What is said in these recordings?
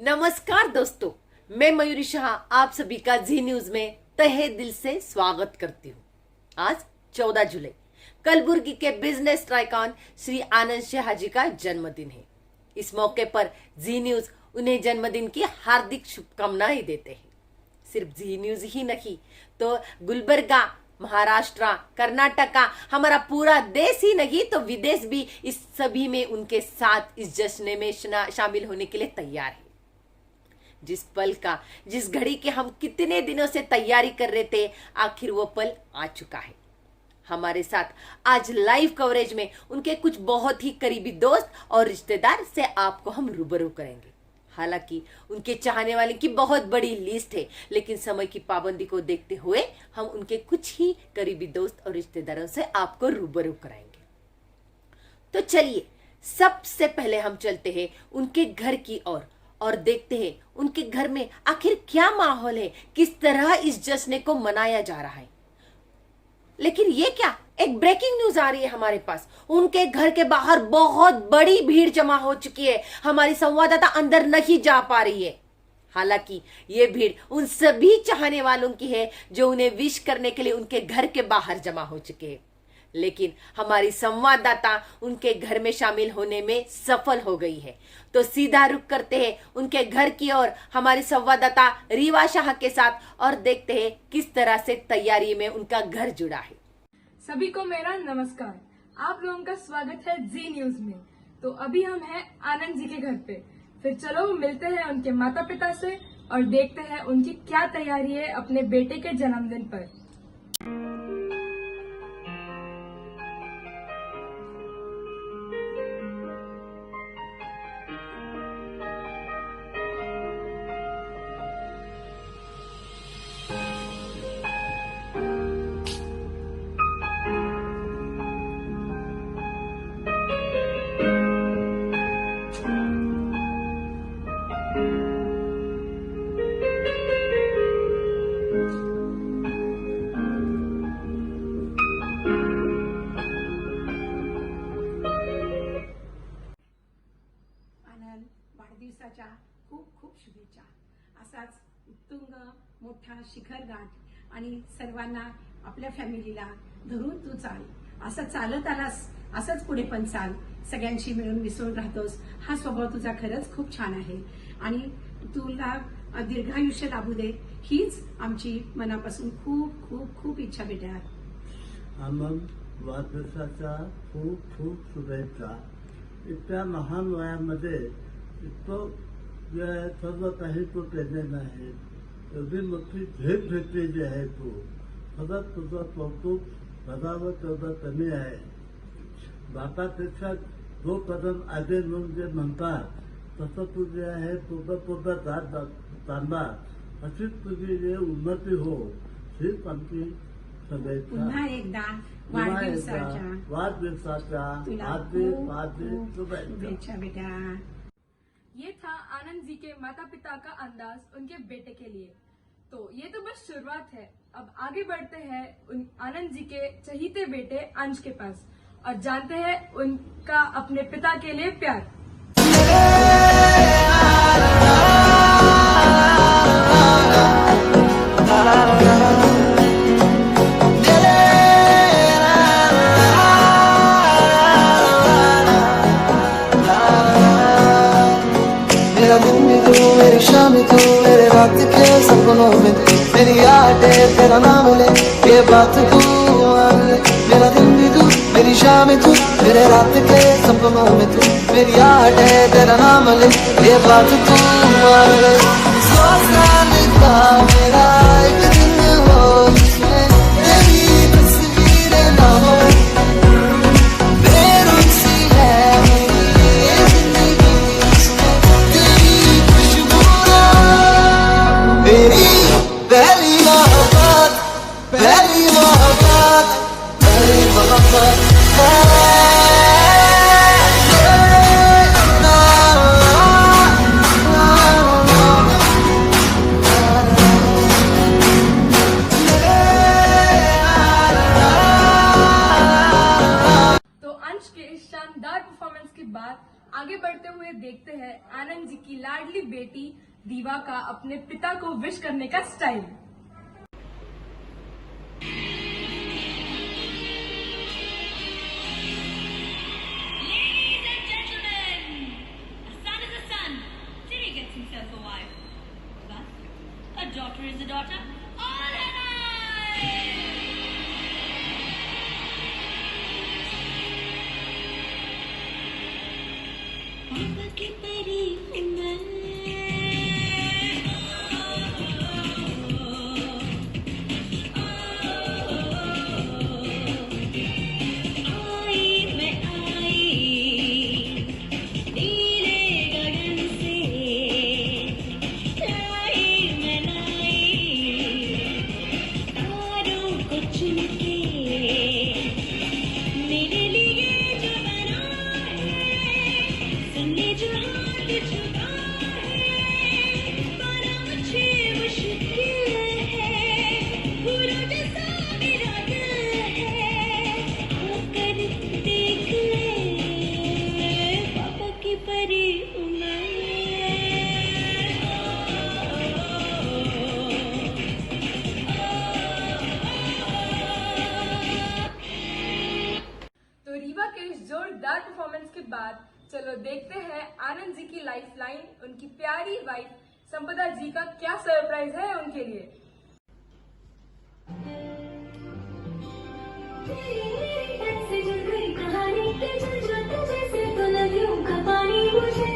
नमस्कार दोस्तों, मैं मयूरी शाह आप सभी का जी न्यूज में तहे दिल से स्वागत करती हूँ। आज 14 जुलाई कलबुर्गी के बिजनेस टाइकॉन श्री आनंद शाह जी का जन्मदिन है। इस मौके पर जी न्यूज उन्हें जन्मदिन की हार्दिक शुभकामनाएं देते हैं। सिर्फ जी न्यूज ही नहीं तो गुलबर्गा, महाराष्ट्र, कर्नाटका, हमारा पूरा देश ही नहीं तो विदेश भी इस सभी में उनके साथ इस जश्न में शामिल होने के लिए तैयार है। जिस पल का, जिस घड़ी के हम कितने दिनों से तैयारी कर रहे थे, आखिर वो पल आ चुका है। हमारे साथ आज लाइव कवरेज में उनके कुछ बहुत ही करीबी दोस्त और रिश्तेदार से आपको हम रूबरू करेंगे। हालांकि उनके चाहने वाले की बहुत बड़ी लिस्ट है, लेकिन समय की पाबंदी को देखते हुए हम उनके कुछ ही करीबी दोस्त और रिश्तेदारों से आपको रूबरू कराएंगे। तो चलिए, सबसे पहले हम चलते हैं उनके घर की ओर और देखते हैं उनके घर में आखिर क्या माहौल है, किस तरह इस जश्न को मनाया जा रहा है। लेकिन ये क्या, एक ब्रेकिंग न्यूज आ रही है हमारे पास। उनके घर के बाहर बहुत बड़ी भीड़ जमा हो चुकी है। हमारी संवाददाता अंदर नहीं जा पा रही है। हालांकि ये भीड़ उन सभी चाहने वालों की है जो उन्हें विश करने के लिए उनके घर के बाहर जमा हो चुके हैं। लेकिन हमारी संवाददाता उनके घर में शामिल होने में सफल हो गई है। तो सीधा रुख करते हैं उनके घर की ओर हमारी संवाददाता रीवा शाह के साथ और देखते हैं किस तरह से तैयारी में उनका घर जुड़ा है। सभी को मेरा नमस्कार। आप लोगों का स्वागत है जी न्यूज में। तो अभी हम हैं आनंद जी के घर पे। फिर चलो मिलते हैं उनके माता पिता से और देखते हैं उनकी क्या तैयारी है अपने बेटे के जन्मदिन पर। वाढदिवसाच्या खूप खूप शुभेच्छा। असाच उत्तुंग मोठा शिखर गाठ आणि सर्वांना आपल्या फॅमिलीला धरून तू चाल, असं चालत आलास असंच पुढे पण चाल, सगळ्यांशी मिळून मिसळून राहतोस, हा स्वभाव तुझा खरंच खूप छान आहे आणि तुला दीर्घायुष्य लाभू दे, हीच आमची मनापासून खूप खूप खूप इच्छा बेटा। आनंद वाढदिवसाच्या खूप खूप शुभेच्छा। इतक्या महान वयामध्ये इतकं जे सर्व काही तू केलेलं आहे, एवढी मोठी झेप घेतलेली आहे तू, खरंच तुझं कौतुक करावं तेवढं कमी आहे। बापापेक्षा जो कदम आगे म्हणून जे म्हणतात तसं तू जे आहे पुढं चालला, अशीच तुझी जे उन्नती हो, हीच आमची शुभेच्छा। पुन्हा एकदा वाढदिवसाच्या हार्दिक शुभेच्छा बेटा। ये था आनंद जी के माता पिता का अंदाज उनके बेटे के लिए। तो ये तो बस शुरुआत है। अब आगे बढ़ते हैं आनंद जी के चहीते बेटे अंश के पास और जानते हैं उनका अपने पिता के लिए प्यार। मेरा दिन भी तू, मेरी शाम भी तू, मेरे रात के सपनों में तू, मेरी यादें तेरा नाम ले, ये बात तू मान ले। मेरा दिन भी तू, मेरी शाम भी तू, मेरे रात के सपनों में तू, मेरी यादें तेरा नाम ले, ये बात तू मान ले। 100 साल का मेरा एक दिन हो जिसमें तेरी तस्वीरें ना हो, बेरुख सी है मेरी ये जिंदगी, मेरी पहली मोहब्बत, पहली मोहब्बत, पहली मोहब्बत तो अंश के इस शानदार परफॉर्मेंस के बाद आगे बढ़ते हुए देखते हैं आनंद जी की लाडली बेटी रीवा का अपने पिता को विश करने का style. Ladies and gentlemen, a son is a son till he gets himself a wife. But a daughter is a daughter all her life. पापा की परी हूँ मैं। आई मैं आई नीले गगन से, लाई मैं लाई तारों को चुन के, मेरे लिए जो बना है, सुनने जो हाथ झुका है, पाना मुझे मुश्किल है, पूरा जैसा मेरा दिल है, आकर देख ले, पापा की परी हूँ मैं। तो रीवा के इस जोरदार परफॉर्मेंस के बाद चलो देखते हैं आनंद जी की लाइफ लाइन, उनकी प्यारी वाइफ संपदा जी का क्या सरप्राइज है उनके लिए। ऐसे जुड़ गई कहानी के जज्बात जैसे तो नदियों का पानी, मुझे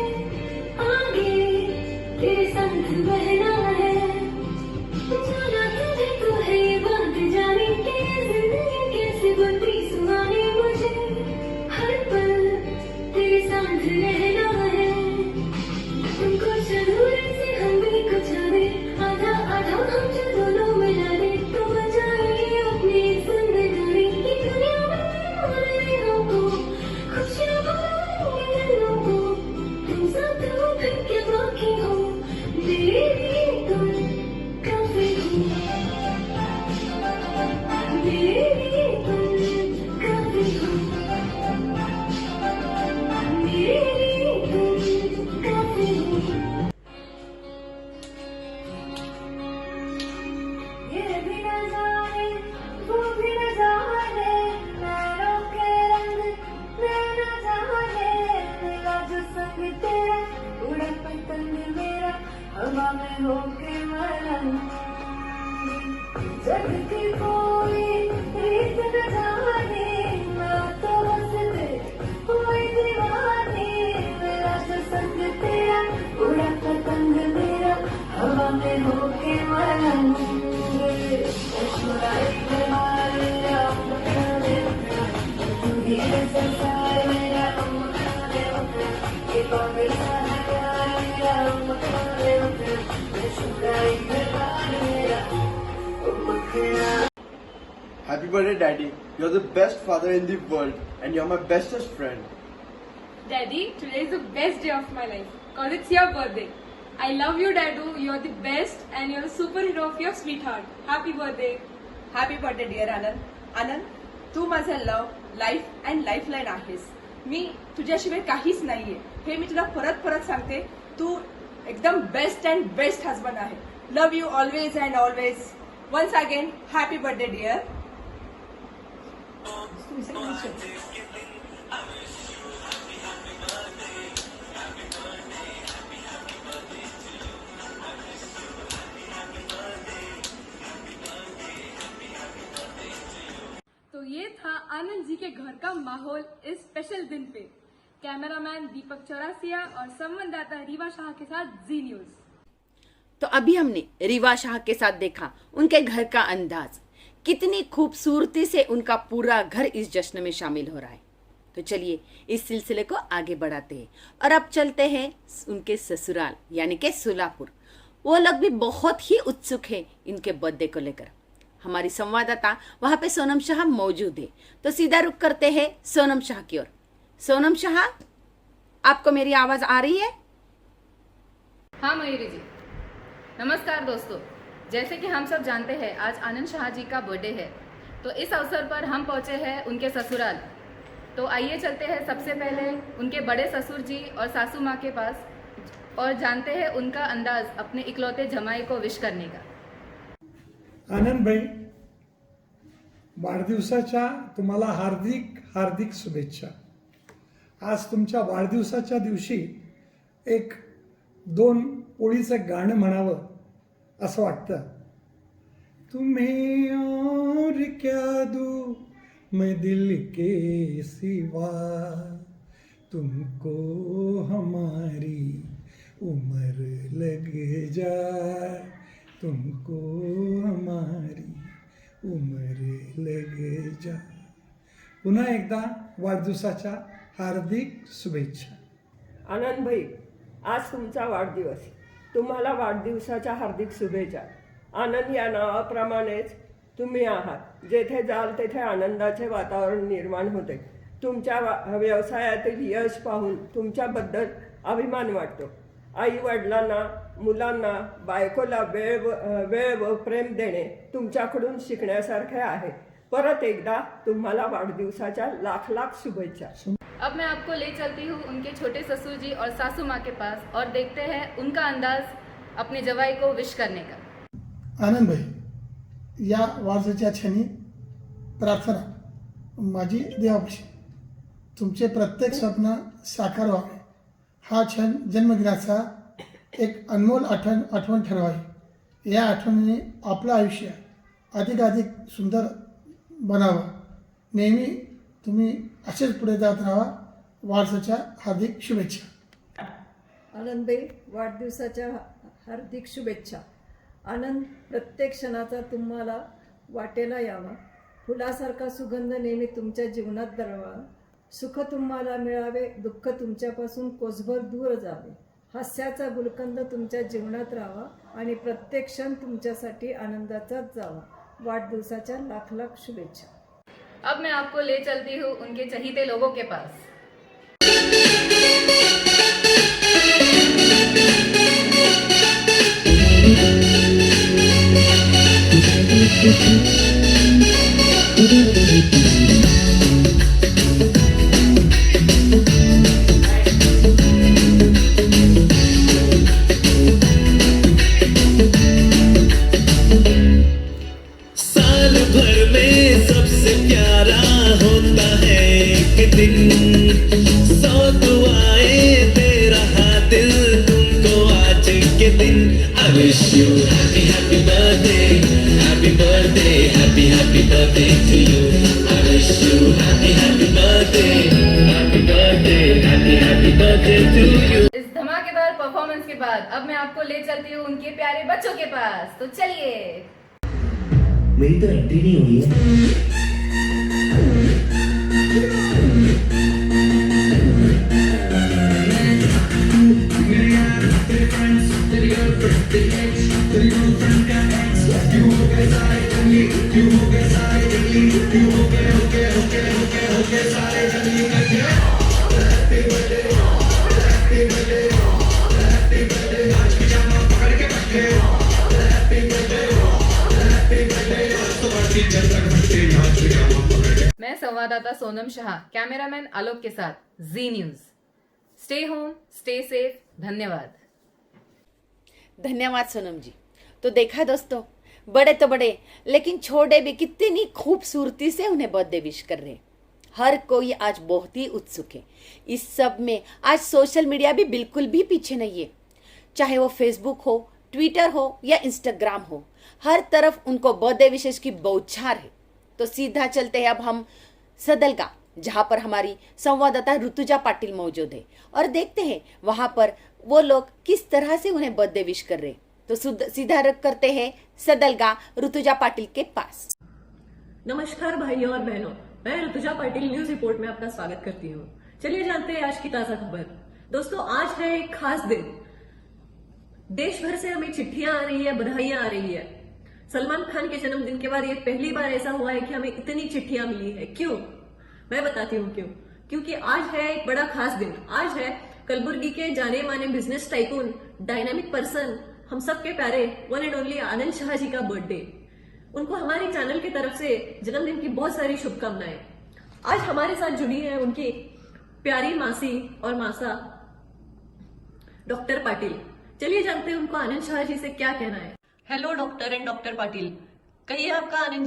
आगे तेरे संग बहना है, जाना तुझे तो है ये बात जाने के, जिंदगी कैसे बनती सुहानी, मुझे हर पल तेरे साथ रहना है, तुमको जरूर से हम भी कुछ आवे, आधा आधा हम जो दोनों मिला दे, तो बचाएंगे अपनी जिंदगानी की दुनिया में मेरे हमको खुशियाँ पाएंगे दिलों को, तुम साथ हो फिर क्या बाकी हो, मेरे लिए तुम काफी हो, मेरे लिए तुम काफी हो, मेरे लिए तुम काफी हो। ये भी न जाने वो भी न जाने, नैनों के रंग मैं न जाने, मेरा जो संग तेरा उड़ा पतंग मेरा हवा में होके मरंग, जग की कोई रीत न जाने, मैं तो बस दे कोई दीवानी, मेरा जो संग तेरा उड़ा पतंग मेरा हवा में होके मरंग, मुस्कुराए मेरा तू ही है संसार मेरा, ये पागल सा है प्यार मेरा, मुस्कुराए मेरा Happy birthday, Daddy. You're the best father in the world and you're my bestest friend. Daddy, today is the best day of my life because it's your birthday. I love you, Dadu. You're the best and you're a superhero of your sweetheart. Happy birthday. Happy birthday dear Anand. Anand, तू माझं love, life and lifeline आहेस. मी तुझ्याशिवाय काहीच नाहीये हे मी तुला परत परत सांगते. तू एकदम बेस्ट अँड बेस्ट हजबंड आहे. Love you always and always. Once again happy birthday deer. तो ये था आनंद जी के घर का माहौल इस स्पेशल दिन पे. कैमरामैन दीपक चौरासिया और संवाददाता रीवा शाह के साथ जी न्यूज. तो अभी हमने रीवा शाह के साथ देखा उनके घर का अंदाज, कितनी खूबसूरती से उनका पूरा घर इस जश्न में शामिल हो रहा है. तो चलिए इस सिलसिले को आगे बढ़ाते हैं और अब चलते हैं उनके ससुराल यानी के सोलापुर. वो लोग भी बहुत ही उत्सुक है इनके बर्थडे को लेकर. हमारी संवाददाता वहां पे सोनम शाह मौजूद है, तो सीधा रुख करते हैं सोनम शाह की ओर. सोनम शाह, आपको मेरी आवाज आ रही है? हाँ मयूरी जी, नमस्कार दोस्तों. जैसे कि हम सब जानते हैं आज आनंद शाह जी का बर्थडे है, तो इस अवसर पर हम पहुंचे हैं उनके ससुराल तो आइए चलते हैं सबसे पहले उनके बड़े ससुर जी और सासू माँ के पास और जानते हैं उनका अंदाज अपने इकलौते जमाई को विश करने का। आनंद भाई, वाढदिवसाच्या तुम्हाला हार्दिक हार्दिक शुभेच्छा. आज तुमच्या वाढदिवसाच्या दिवशी एक 2 ओळीचं गाणं म्हणावं असं वाटतं. तुम्हें और क्या दूं मैं दिल के सिवा, तुमको हमारी उम्र लग जाए, तुमको हमारी उम्र लग जाए. पुन्हा एकदा वाढदिवसाच्या हार्दिक शुभेच्छा. आनंद भाई, आज तुमचा वाढदिवस. तुम्हाला वाढदिवसाच्या हार्दिक शुभेच्छा. आनंद या नावाप्रमाणेच तुम्ही आहात. जेथे जाल तेथे आनंदाचे वातावरण निर्माण होते. तुमच्या व्यवसायातील यश पाहून तुमच्याबद्दल अभिमान वाटतो. आई वडिलांना, मुलांना, बायकोला वेळ व प्रेम देणे तुमच्याकडून शिकण्यासारखे आहे. परत एकदा तुम्हाला वाढदिवसाच्या लाख लाख शुभेच्छा. अब मैं आपको ले चलती हूँ उनके छोटे ससुर जी और सासू माँ के पास और देखते हैं उनका अंदाज अपने जवाई को विश करने का. आनंद भाई, या वाढदिवसाच्या क्षणी प्रार्थना माझी देवापाशी तुमचे प्रत्येक स्वप्न साकार व्हावे. हा क्षण जन्मदिनाचा एक अनमोल आठवण ठरवावी. या आठवणीने आपलं आयुष्य अधिकाधिक सुंदर बनावं. नेहमी तुम्ही असेच पुढे जात राहा. वाढदिवसाच्या हार्दिक शुभेच्छा. आनंदभाई, वाढदिवसाच्या हार्दिक शुभेच्छा. आनंद प्रत्येक क्षणाचा तुम्हाला वाटेला यावा. फुलासारखा सुगंध नेहमी तुमच्या जीवनात दरवळा. सुख तुम्हाला मिळावे, दुःख तुमच्यापासून कोसभर दूर जावे. हास्याचा गुलकंद तुमच्या जीवनात राहावा आणि प्रत्येक क्षण तुमच्यासाठी आनंदाचाच जावा. वाढदिवसाच्या लाख लाख शुभेच्छा. अब मैं आपको ले चलती हूँ उनके चहीते लोगों के पास. साल भर में सबसे प्यारा होता है एक दिन, 100 दुआएं दे रहा दिल तुमको आज के दिन. I wish you happy happy birthday, happy birthday, happy happy birthday to you. I wish you happy happy birthday, happy birthday, happy happy birthday to you. इस धमाकेदार परफॉर्मेंस के बाद अब मैं आपको ले चलती हूँ उनके प्यारे बच्चों के पास. तो चलिए. मेरी तो एंट्री नहीं हुई है. मैं संवाददाता सोनम शाह, कैमरामैन आलोक के साथ Zee News. Stay home, stay safe. धन्यवाद. धन्यवाद सोनम जी. तो देखा दोस्तों, बड़े तो बड़े लेकिन छोटे भी कितनी खूबसूरती से उन्हें बर्थडे विश कर रहे हैं. हर कोई आज बहुत ही उत्सुक है. इस सब में आज सोशल मीडिया भी बिल्कुल भी पीछे नहीं है. चाहे वो फेसबुक हो, ट्विटर हो या इंस्टाग्राम हो, हर तरफ उनको बर्थडे विशेष की बौछार है. तो सीधा चलते हैं अब हम सदलगा, जहां पर हमारी संवाददाता ऋतुजा पाटिल मौजूद है और देखते हैं वहां पर वो लोग किस तरह से उन्हें बर्थडे विश कर रहे. तो सीधा रख करते हैं सदलगा ऋतुजा पाटिल के पास. नमस्कार भाइयों और बहनों, मैं ऋतुजा पाटिल न्यूज रिपोर्ट में आपका स्वागत करती हूँ. चलिए जानते हैं आज की ताजा खबर. दोस्तों, आज है एक खास दिन. देश भर से हमें चिट्ठियां आ रही है, बधाइयां आ रही है. सलमान खान के जन्मदिन के बाद ये पहली बार ऐसा हुआ है कि हमें इतनी चिट्ठियां मिली है. क्यों? मैं बताती हूँ क्यों. क्योंकि आज है एक बड़ा खास दिन. आज है कलबुर्गी के जाने माने बिजनेस टाइकून, डायनामिक पर्सन, हम सबके प्यारे वन एंड ओनली आनंद शाह जी का बर्थडे. उनको हमारे चैनल की तरफ से जन्मदिन की बहुत सारी शुभकामनाएं. आज हमारे साथ जुड़ी है उनकी प्यारी मासी और मासा डॉक्टर पाटिल। चलिए जानते हैं उनको आनंद शाह जी से क्या कहना है। Hello doctor and doctor Patil, कहिए आपका आनंद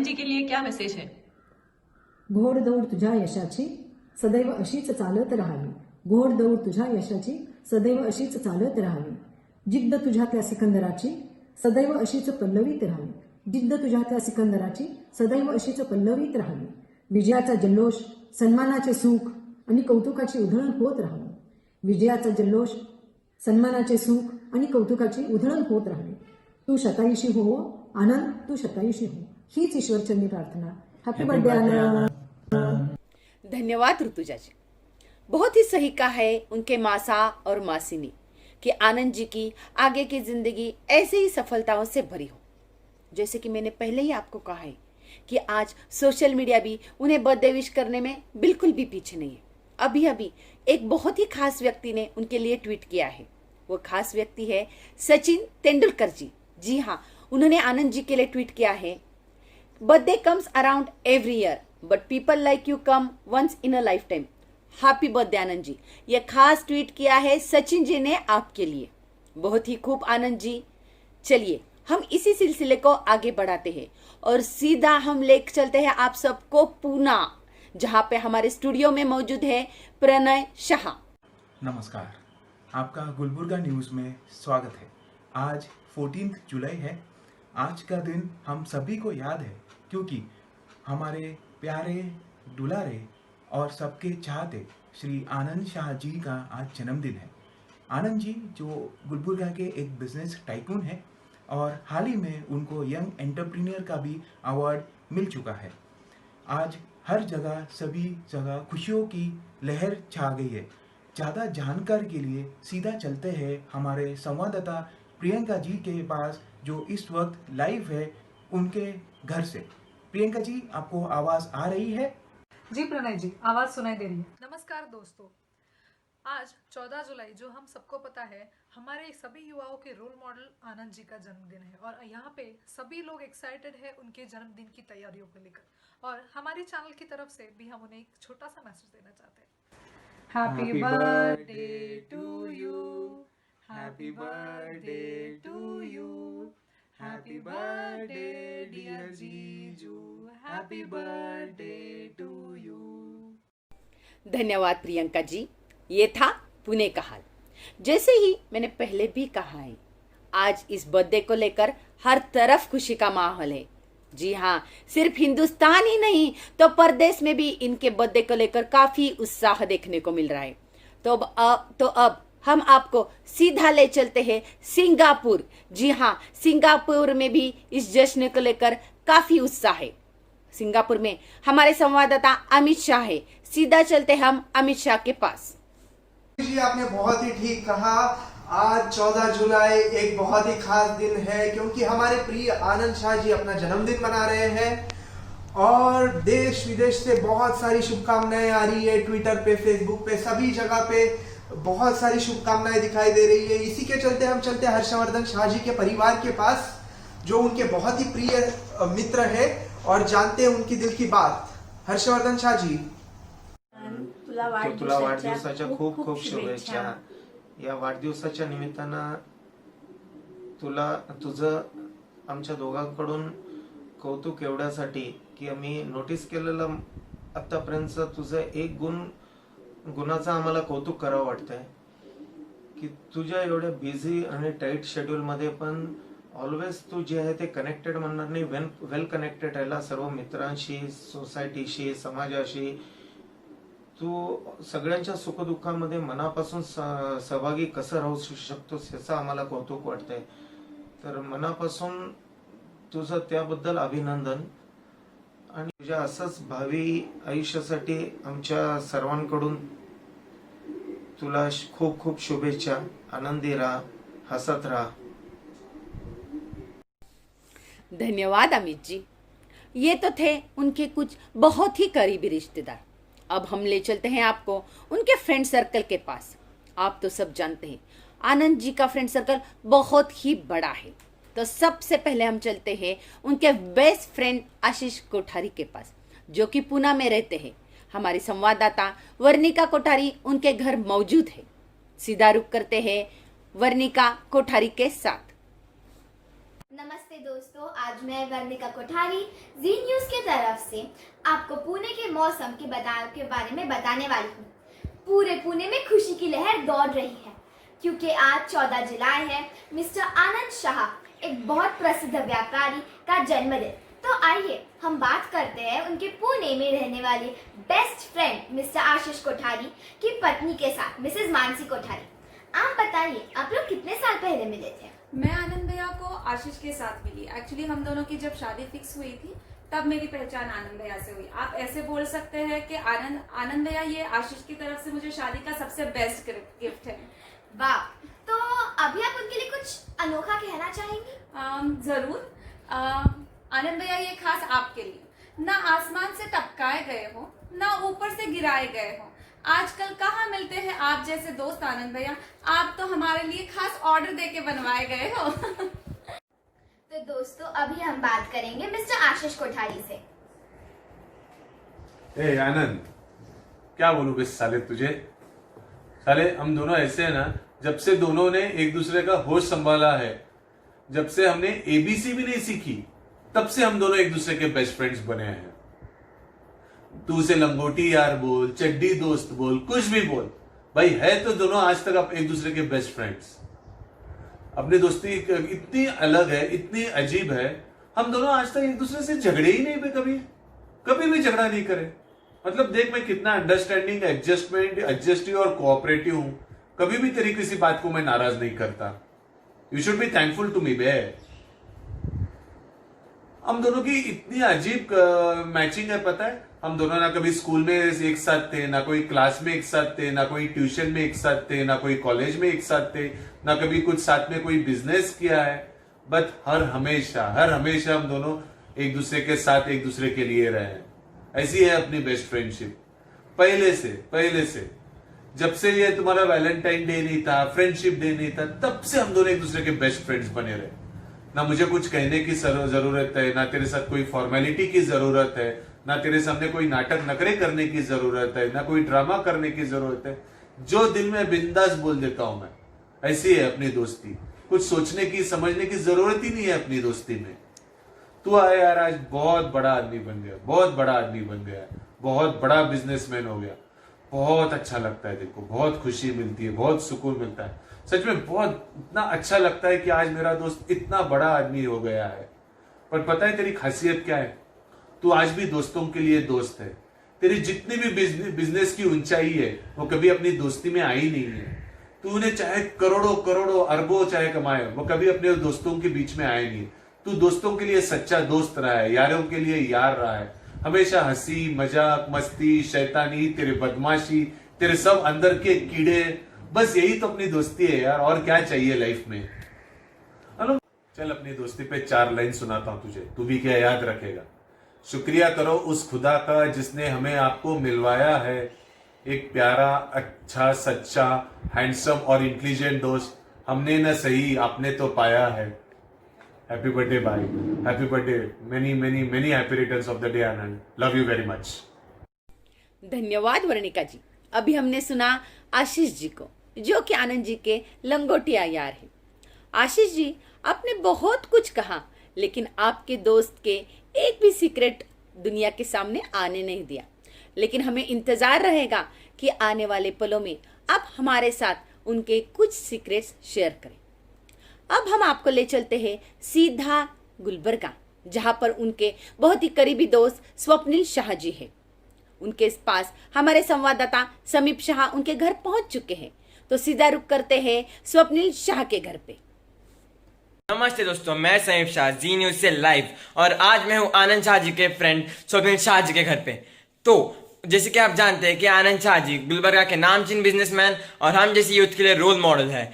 जी के लिए क्या मैसेज है। घोडदौड तुझ्या यशाची सदैव अशीच चालत राहावी, घोडदौड तुझ्या यशाची सदैव अशीच चालत राहावी, जिद्द तुझ्यातल्या सिकंदराची सदैव अशीच पल्लवीत राहावी, जिद्द तुझ्यातल्या सिकंदराची सदैव अशीच पल्लवीत राहावी, विजयाचा जल्लोष सन्मानाचे सुख आणि कौतुकाची उधळण होत राहावी, विजयाचा जल्लोष सन्मानाचे सुख आणि कौतुकाची उधळण होत राहावी, तू शतायुषी हो आनंद, तू शतायुषी हो, हीच ईश्वरचरणी प्रार्थना। हैप्पी बर्थडे आनंद। धन्यवाद ऋतुजा जी, बहुत ही सही कहा है उनके मासा और मासी ने कि आनंद जी की आगे की जिंदगी ऐसे ही सफलताओं से भरी हो। जैसे कि मैंने पहले ही आपको कहा है कि आज सोशल मीडिया भी उन्हें बर्थडे विश करने में बिल्कुल भी पीछे नहीं है। अभी अभी एक बहुत ही खास व्यक्ति ने उनके लिए ट्वीट किया है। वो खास व्यक्ति है सचिन तेंदुलकर जी। जी हाँ, उन्होंने आनंद जी के लिए ट्वीट किया है, birthday comes around every year but people like you come once in a lifetime. Happy birthday Anand ji. ये खास ट्वीट किया है सचिन जी ने आपके लिए। बहुत ही खूब आनंद जी। चलिए हम इसी सिलसिले को आगे बढ़ाते हैं और सीधा हम लेकर चलते हैं आप सबको पूना, जहां पे हमारे स्टूडियो में मौजूद है प्रणय शाह। नमस्कार, आपका गुलबर्गा न्यूज़ में स्वागत है। आज 14 जुलाई है। आज का दिन हम सभी को याद है क्योंकि हमारे प्यारे दुलारे और सबके चाहते श्री आनंद शाह जी का आज जन्मदिन है। आनंद जी जो गुलबर्गा के एक बिजनेस टाइकून है और हाल ही में उनको यंग एंटरप्रेन्योर का भी अवार्ड मिल चुका है। आज हर जगह सभी जगह खुशियों की लहर छा गई है। ज़्यादा जानकारी के लिए सीधा चलते हैं हमारे संवाददाता प्रियंका जी के पास जो इस वक्त लाइव है उनके घर से। प्रियंका जी, आपको आवाज़ आ रही है? जी प्रणय जी, आवाज सुनाई दे रही है। नमस्कार दोस्तों, आज 14 जुलाई जो हम सबको पता है हमारे सभी युवाओं के रोल मॉडल आनंद जी का जन्मदिन है और यहाँ पे सभी लोग एक्साइटेड है उनके जन्मदिन की तैयारियों को लेकर और हमारे चैनल की तरफ से भी हम उन्हें एक छोटा सा मैसेज देना चाहते हैं। Happy birthday to you, happy birthday to you, happy birthday dear जीजू, हैप्पी बर्थडे टू यू। धन्यवाद प्रियंका जी। ये था पुणे का हाल। जैसे ही मैंने पहले भी कहा है, आज इस बर्थडे को लेकर हर तरफ खुशी का माहौल है। जी हाँ, सिर्फ हिंदुस्तान ही नहीं तो परदेश में भी इनके बर्थडे को लेकर काफी उत्साह देखने को मिल रहा है। तो अब हम आपको सीधा ले चलते हैं सिंगापुर। जी हाँ, सिंगापुर में भी इस जश्न को लेकर काफी उत्साह है। सिंगापुर में हमारे संवाददाता अमित शाह है। सीधा चलते हम अमित शाह के पास। जी, आपने बहुत ही ठीक कहा। आज 14 जुलाई एक बहुत ही खास दिन है क्योंकि हमारे प्रिय आनंद शाह जी अपना जन्मदिन मना रहे हैं और देश विदेश से बहुत सारी शुभकामनाएं आ रही है। ट्विटर पे, फेसबुक पे, सभी जगह पे बहुत सारी शुभकामनाएं दिखाई दे रही है। इसी के चलते हम चलते हैं हर्षवर्धन शाह जी के परिवार के पास जो उनके बहुत ही प्रिय मित्र है और जानते हैं उनकी दिल की बात। हर्षवर्धन शाह जी, तुला वाढदिवसाच्या खूप खूप शुभेच्छा। या वाढदिवसाच्या निमित्तानं तुझं आमच्या दोघांकडून कौतुक एवढ्यासाठी की आम्ही नोटीस केलेलं आतापर्यंतचं तुझं एक गुणाचं आम्हाला कौतुक करावं वाटतंय की तुझ्या एवढ्या बिझी आणि टाईट शेड्यूलमध्ये पण ऑलवेज तू जे आहे ते कनेक्टेड म्हणणार नाही, वेल कनेक्टेड राहिला सर्व मित्रांशी, सोसायटीशी, समाजाशी। तू सगळ्यांच्या सुखदुःखामध्ये मनापासून सहभागी कसं राहू शकतोस याचं आम्हाला कौतुक वाटतंय। तर मनापासून तुझं त्याबद्दल अभिनंदन आणि तुझ्या असंच भावी आयुष्यासाठी आमच्या सर्वांकडून तुला खूप खूप शुभेच्छा। आनंदी राहा, हसत राहा। धन्यवाद अमित जी। ये तो थे उनके कुछ बहुत ही करीबी रिश्तेदार। अब हम ले चलते हैं आपको उनके फ्रेंड सर्कल के पास। आप तो सब जानते हैं आनंद जी का फ्रेंड सर्कल बहुत ही बड़ा है। तो सबसे पहले हम चलते हैं उनके बेस्ट फ्रेंड आशीष कोठारी के पास। जो कि पूना में रहते हैं। हमारी संवाददाता वर्णिका कोठारी उनके घर मौजूद है। सीधा रुख करते हैं वर्णिका कोठारी के साथ। नमस्ते दोस्तों, आज मैं वर्णिका कोठारी जी न्यूज की तरफ से आपको पुणे के मौसम के बदलाव के बारे में बताने वाली हूँ। पूरे पुणे में खुशी की लहर दौड़ रही है क्योंकि आज 14 जुलाई है, मिस्टर आनंद शाह, एक बहुत प्रसिद्ध व्यापारी का जन्मदिन। तो आइए हम बात करते हैं उनके पुणे में रहने वाले बेस्ट फ्रेंड मिस्टर आशीष कोठारी की पत्नी के साथ, मिसेज मानसी कोठारी। आप बताइए, आप लोग कितने साल पहले मिले थे? मैं आनंद भैया को आशीष के साथ मिली। एक्चुअली हम दोनों की जब शादी फिक्स हुई थी तब मेरी पहचान आनंद भैया से हुई। आप ऐसे बोल सकते हैं कि आनंद भैया ये आशीष की तरफ से मुझे शादी का सबसे बेस्ट गिफ्ट है। वाह, तो अभी आप उनके लिए कुछ अनोखा कहना चाहेंगी? जरूर। आनंद भैया ये खास आपके लिए, ना आसमान से टपकाए गए हो ना ऊपर से गिराए गए हो। आजकल कहाँ मिलते हैं आप जैसे दोस्त आनंद भैया, आप तो हमारे लिए खास ऑर्डर देके बनवाए गए हो। तो दोस्तों अभी हम बात करेंगे मिस्टर आशीष कोठारी से। ए आनंद, क्या बोलूं बस साले तुझे। साले हम दोनों ऐसे हैं ना, जब से दोनों ने एक दूसरे का होश संभाला है, जब से हमने एबीसी भी नहीं सीखी, तब से हम दोनों एक दूसरे के बेस्ट फ्रेंड्स बने हैं। तू उसे लंगोटी यार बोल, चड्डी दोस्त बोल, कुछ भी बोल, भाई है तो दोनों आज तक एक दूसरे के बेस्ट फ्रेंड्स। अपनी दोस्ती इतनी अलग है, इतनी अजीब है, हम दोनों आज तक एक दूसरे से झगड़े ही नहीं पे, कभी भी झगड़ा नहीं करे। मतलब देख मैं कितना अंडरस्टैंडिंग, एडजस्टिव और कोऑपरेटिव हूं। कभी भी तेरी किसी बात को मैं नाराज नहीं करता। You should be thankful to me बे। हम दोनों की इतनी अजीब मैचिंग है, पता है। हम दोनों ना कभी स्कूल में एक साथ थे, ना कोई क्लास में एक साथ थे, ना कोई ट्यूशन में एक साथ थे, ना कोई कॉलेज में एक साथ थे, ना कभी कुछ साथ में कोई बिजनेस किया है। बट हर हमेशा हम दोनों एक दूसरे के साथ एक दूसरे के लिए रहे हैं। ऐसी है अपनी बेस्ट फ्रेंडशिप पहले से। जब से ये तुम्हारा वैलेंटाइन डे नहीं था, फ्रेंडशिप डे नहीं था, तब से हम दोनों एक दूसरे के बेस्ट फ्रेंड्स बने रहे। ना मुझे कुछ कहने की जरूरत है, ना तेरे साथ कोई फॉर्मेलिटी की जरूरत है, ना तेरे सामने कोई नाटक नखरे करने की जरूरत है, ना कोई ड्रामा करने की जरूरत है। जो दिल में बिंदास बोल देता हूं मैं। ऐसी है अपनी दोस्ती। कुछ सोचने की समझने की जरूरत ही नहीं है अपनी दोस्ती में। तू आया यार, आज बहुत बड़ा आदमी बन गया, बहुत बड़ा बिजनेसमैन हो गया। बहुत अच्छा लगता है, देखो बहुत खुशी मिलती है, बहुत सुकून मिलता है। सच में बहुत इतना अच्छा लगता है कि आज मेरा दोस्त इतना बड़ा आदमी हो गया है। पर पता है तेरी खासियत क्या है? तू आज भी दोस्तों के लिए दोस्त है। तेरी जितनी भी बिजनेस की ऊंचाई है वो कभी अपनी दोस्ती में आई नहीं है। तूने चाहे करोड़ों अरबों चाहे कमाए, वो कभी अपने दोस्तों के बीच में आए नहीं। तू दोस्तों के लिए सच्चा दोस्त रहा है, यारों के लिए यार रहा है। हमेशा हंसी मजाक मस्ती शैतानी, तेरे बदमाशी, तेरे सब अंदर के कीड़े, बस यही तो अपनी दोस्ती है यार। और क्या चाहिए लाइफ में। हेलो, चल अपनी दोस्ती पे 4 लाइन सुनाता हूं तुझे, तू भी क्या याद रखेगा। शुक्रिया करो उस खुदा का जिसने हमें आपको मिलवाया है। एक प्यारा, अच्छा, सच्चा, हैंडसम और इंटेलिजेंट दोस्त हमने न सही आपने तो पाया है। हैप्पी बर्थडे भाई, happy birthday, many happy returns of the day Anand. Love you very much. धन्यवाद वर्णिका जी। अभी हमने सुना आशीष जी को, जो कि आनंद जी के लंगोटिया यार है। आशीष जी, आपने बहुत कुछ कहा, लेकिन आपके दोस्त के एक भी सीक्रेट दुनिया के सामने आने नहीं दिया। लेकिन हमें इंतजार रहेगा कि आने वाले पलों में आप हमारे साथ उनके कुछ सीक्रेट्स शेयर करें। अब हम आपको ले चलते हैं सीधा गुलबर्गा, जहां पर उनके बहुत ही करीबी दोस्त स्वप्निल शाह जी है। उनके पास हमारे संवाददाता समीप शाह उनके घर पहुंच चुके हैं। तो सीधा रुख करते हैं स्वप्निल शाह के घर पे। नमस्ते दोस्तों, मैं समीप शाह जी न्यूज से लाइव, और आज मैं हूं आनंद शाह जी के फ्रेंड स्वप्निल शाह जी के घर पे। तो जैसे कि आप जानते हैं कि आनंद शाह जी गुलबर्गा के नामचीन बिजनेसमैन और हम जैसी यूथ के लिए रोल मॉडल है।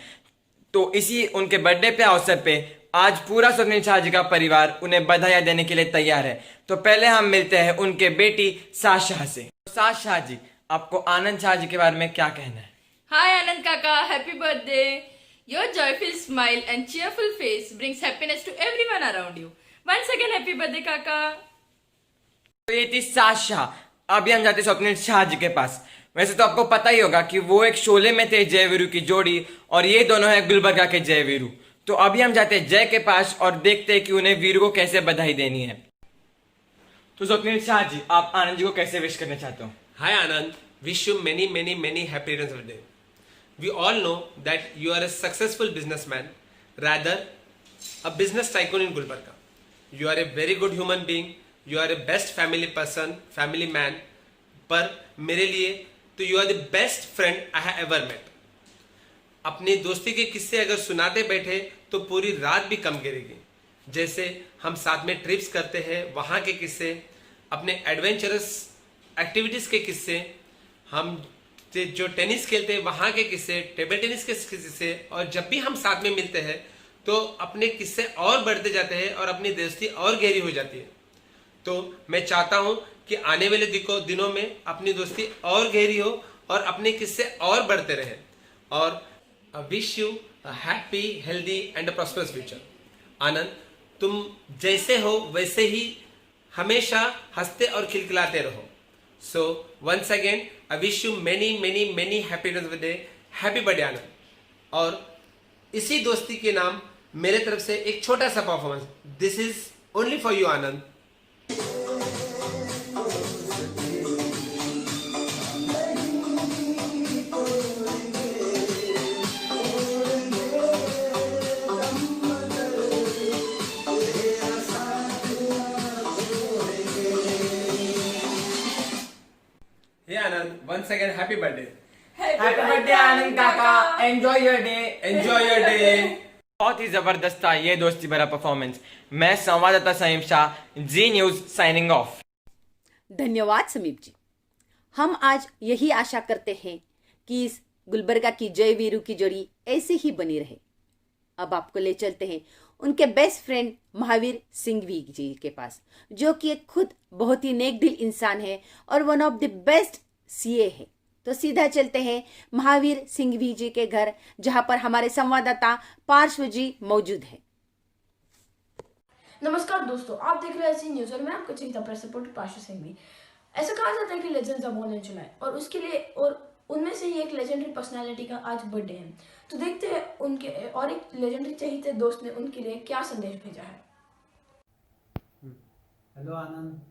तो इसी उनके बर्थडे पे अवसर पे आज पूरा स्वप्निल शाह जी का परिवार उन्हें बधाई देने के लिए तैयार है। तो पहले हम मिलते हैं उनके बेटी साज शाह से। साज शाह जी, आपको आनंद शाह जी के बारे में क्या कहना है? Hi Anand Kaka, happy birthday. Your joyful smile and cheerful face brings happiness to everyone around you. Once again, happy birthday Kaka. तो ये थी साज शाह। अभी हम जाते स्वप्निल शाह जी के पास। वैसे तो आपको पता ही होगा कि वो एक शोले में थे जय वीरू की जोड़ी, और ये दोनों हैं गुलबर्गा के जय वीरू। तो अभी हम जाते हैं जय के पास और देखते हैं कि उन्हें वीरू को कैसे बधाई देनी है। तो स्वप्निल शाह जी, आप आनंद जी को कैसे विश करना चाहते हो? Hi Anand, wish you many happy returns of the day. We all know that you are a successful businessman, rather a business tycoon in Gulbarga. You are a very good human being, you are a best family person, family man, पर मेरे लिए तो you are the best friend I have ever met. अपनी दोस्ती के किस्से अगर सुनाते बैठे तो पूरी रात भी कम गिरेगी। जैसे हम साथ में ट्रिप्स करते हैं वहाँ के किस्से, अपने एडवेंचरस एक्टिविटीज के किस्से, हम जो टेनिस खेलते हैं वहाँ के किस्से, टेबल टेनिस के किस्से, और जब भी हम साथ में मिलते हैं तो अपने किस्से और बढ़ते जाते हैं और अपनी दोस्ती और गहरी हो जाती है। तो मैं चाहता हूँ कि आने वाले दिनों में अपनी दोस्ती और गहरी हो और अपने किस्से और बढ़ते रहे। और wish you a happy, healthy and a prosperous future. Anand, तुम जैसे हो वैसे ही हमेशा हंसते और खिलखिलाते रहो। So once again, I wish you many happy returns of the day. Happy birthday आनंद। और इसी दोस्ती के नाम मेरे तरफ से एक छोटा सा performance. This is only for you Anand. Hey Anand, once again happy birthday. Happy birthday Anand काका, enjoy your day. Enjoy your day. बहुत ही जबरदस्त था ये दोस्ती भरा परफॉर्मेंस। मैं संवाददाता समीप शाह, जी न्यूज साइनिंग ऑफ। धन्यवाद समीप जी। हम आज यही आशा करते हैं कि इस गुलबर्गा की जय वीरू की जोड़ी ऐसे ही बनी रहे। अब आपको ले चलते हैं उनके बेस्ट फ्रेंड महावीर सिंघवी जी के पास, जो कि एक खुद बहुत ही नेक दिल इंसान है और one of the best CA है। तो सीधा चलते हैं महावीर सिंघवी जी के घर, जहां पर हमारे संवाददाता पार्श्व जी मौजूद है। नमस्कार दोस्तों, आप देख रहे हैं सी न्यूज और मैं आपको चाहिए प्रेस रिपोर्टर पार्श्व सिंघवी। ऐसा कहा जाता है कि लेजेंड्स आर बोर्न इन जुलाई, और उसके लिए और उनमें से ही एक लेजेंडरी पर्सनालिटी का आज बर्थडे है। तो देखते हैं उनके और एक लेजेंडरी चहेते दोस्त ने उनके लिए क्या संदेश भेजा है। हेलो आनंद,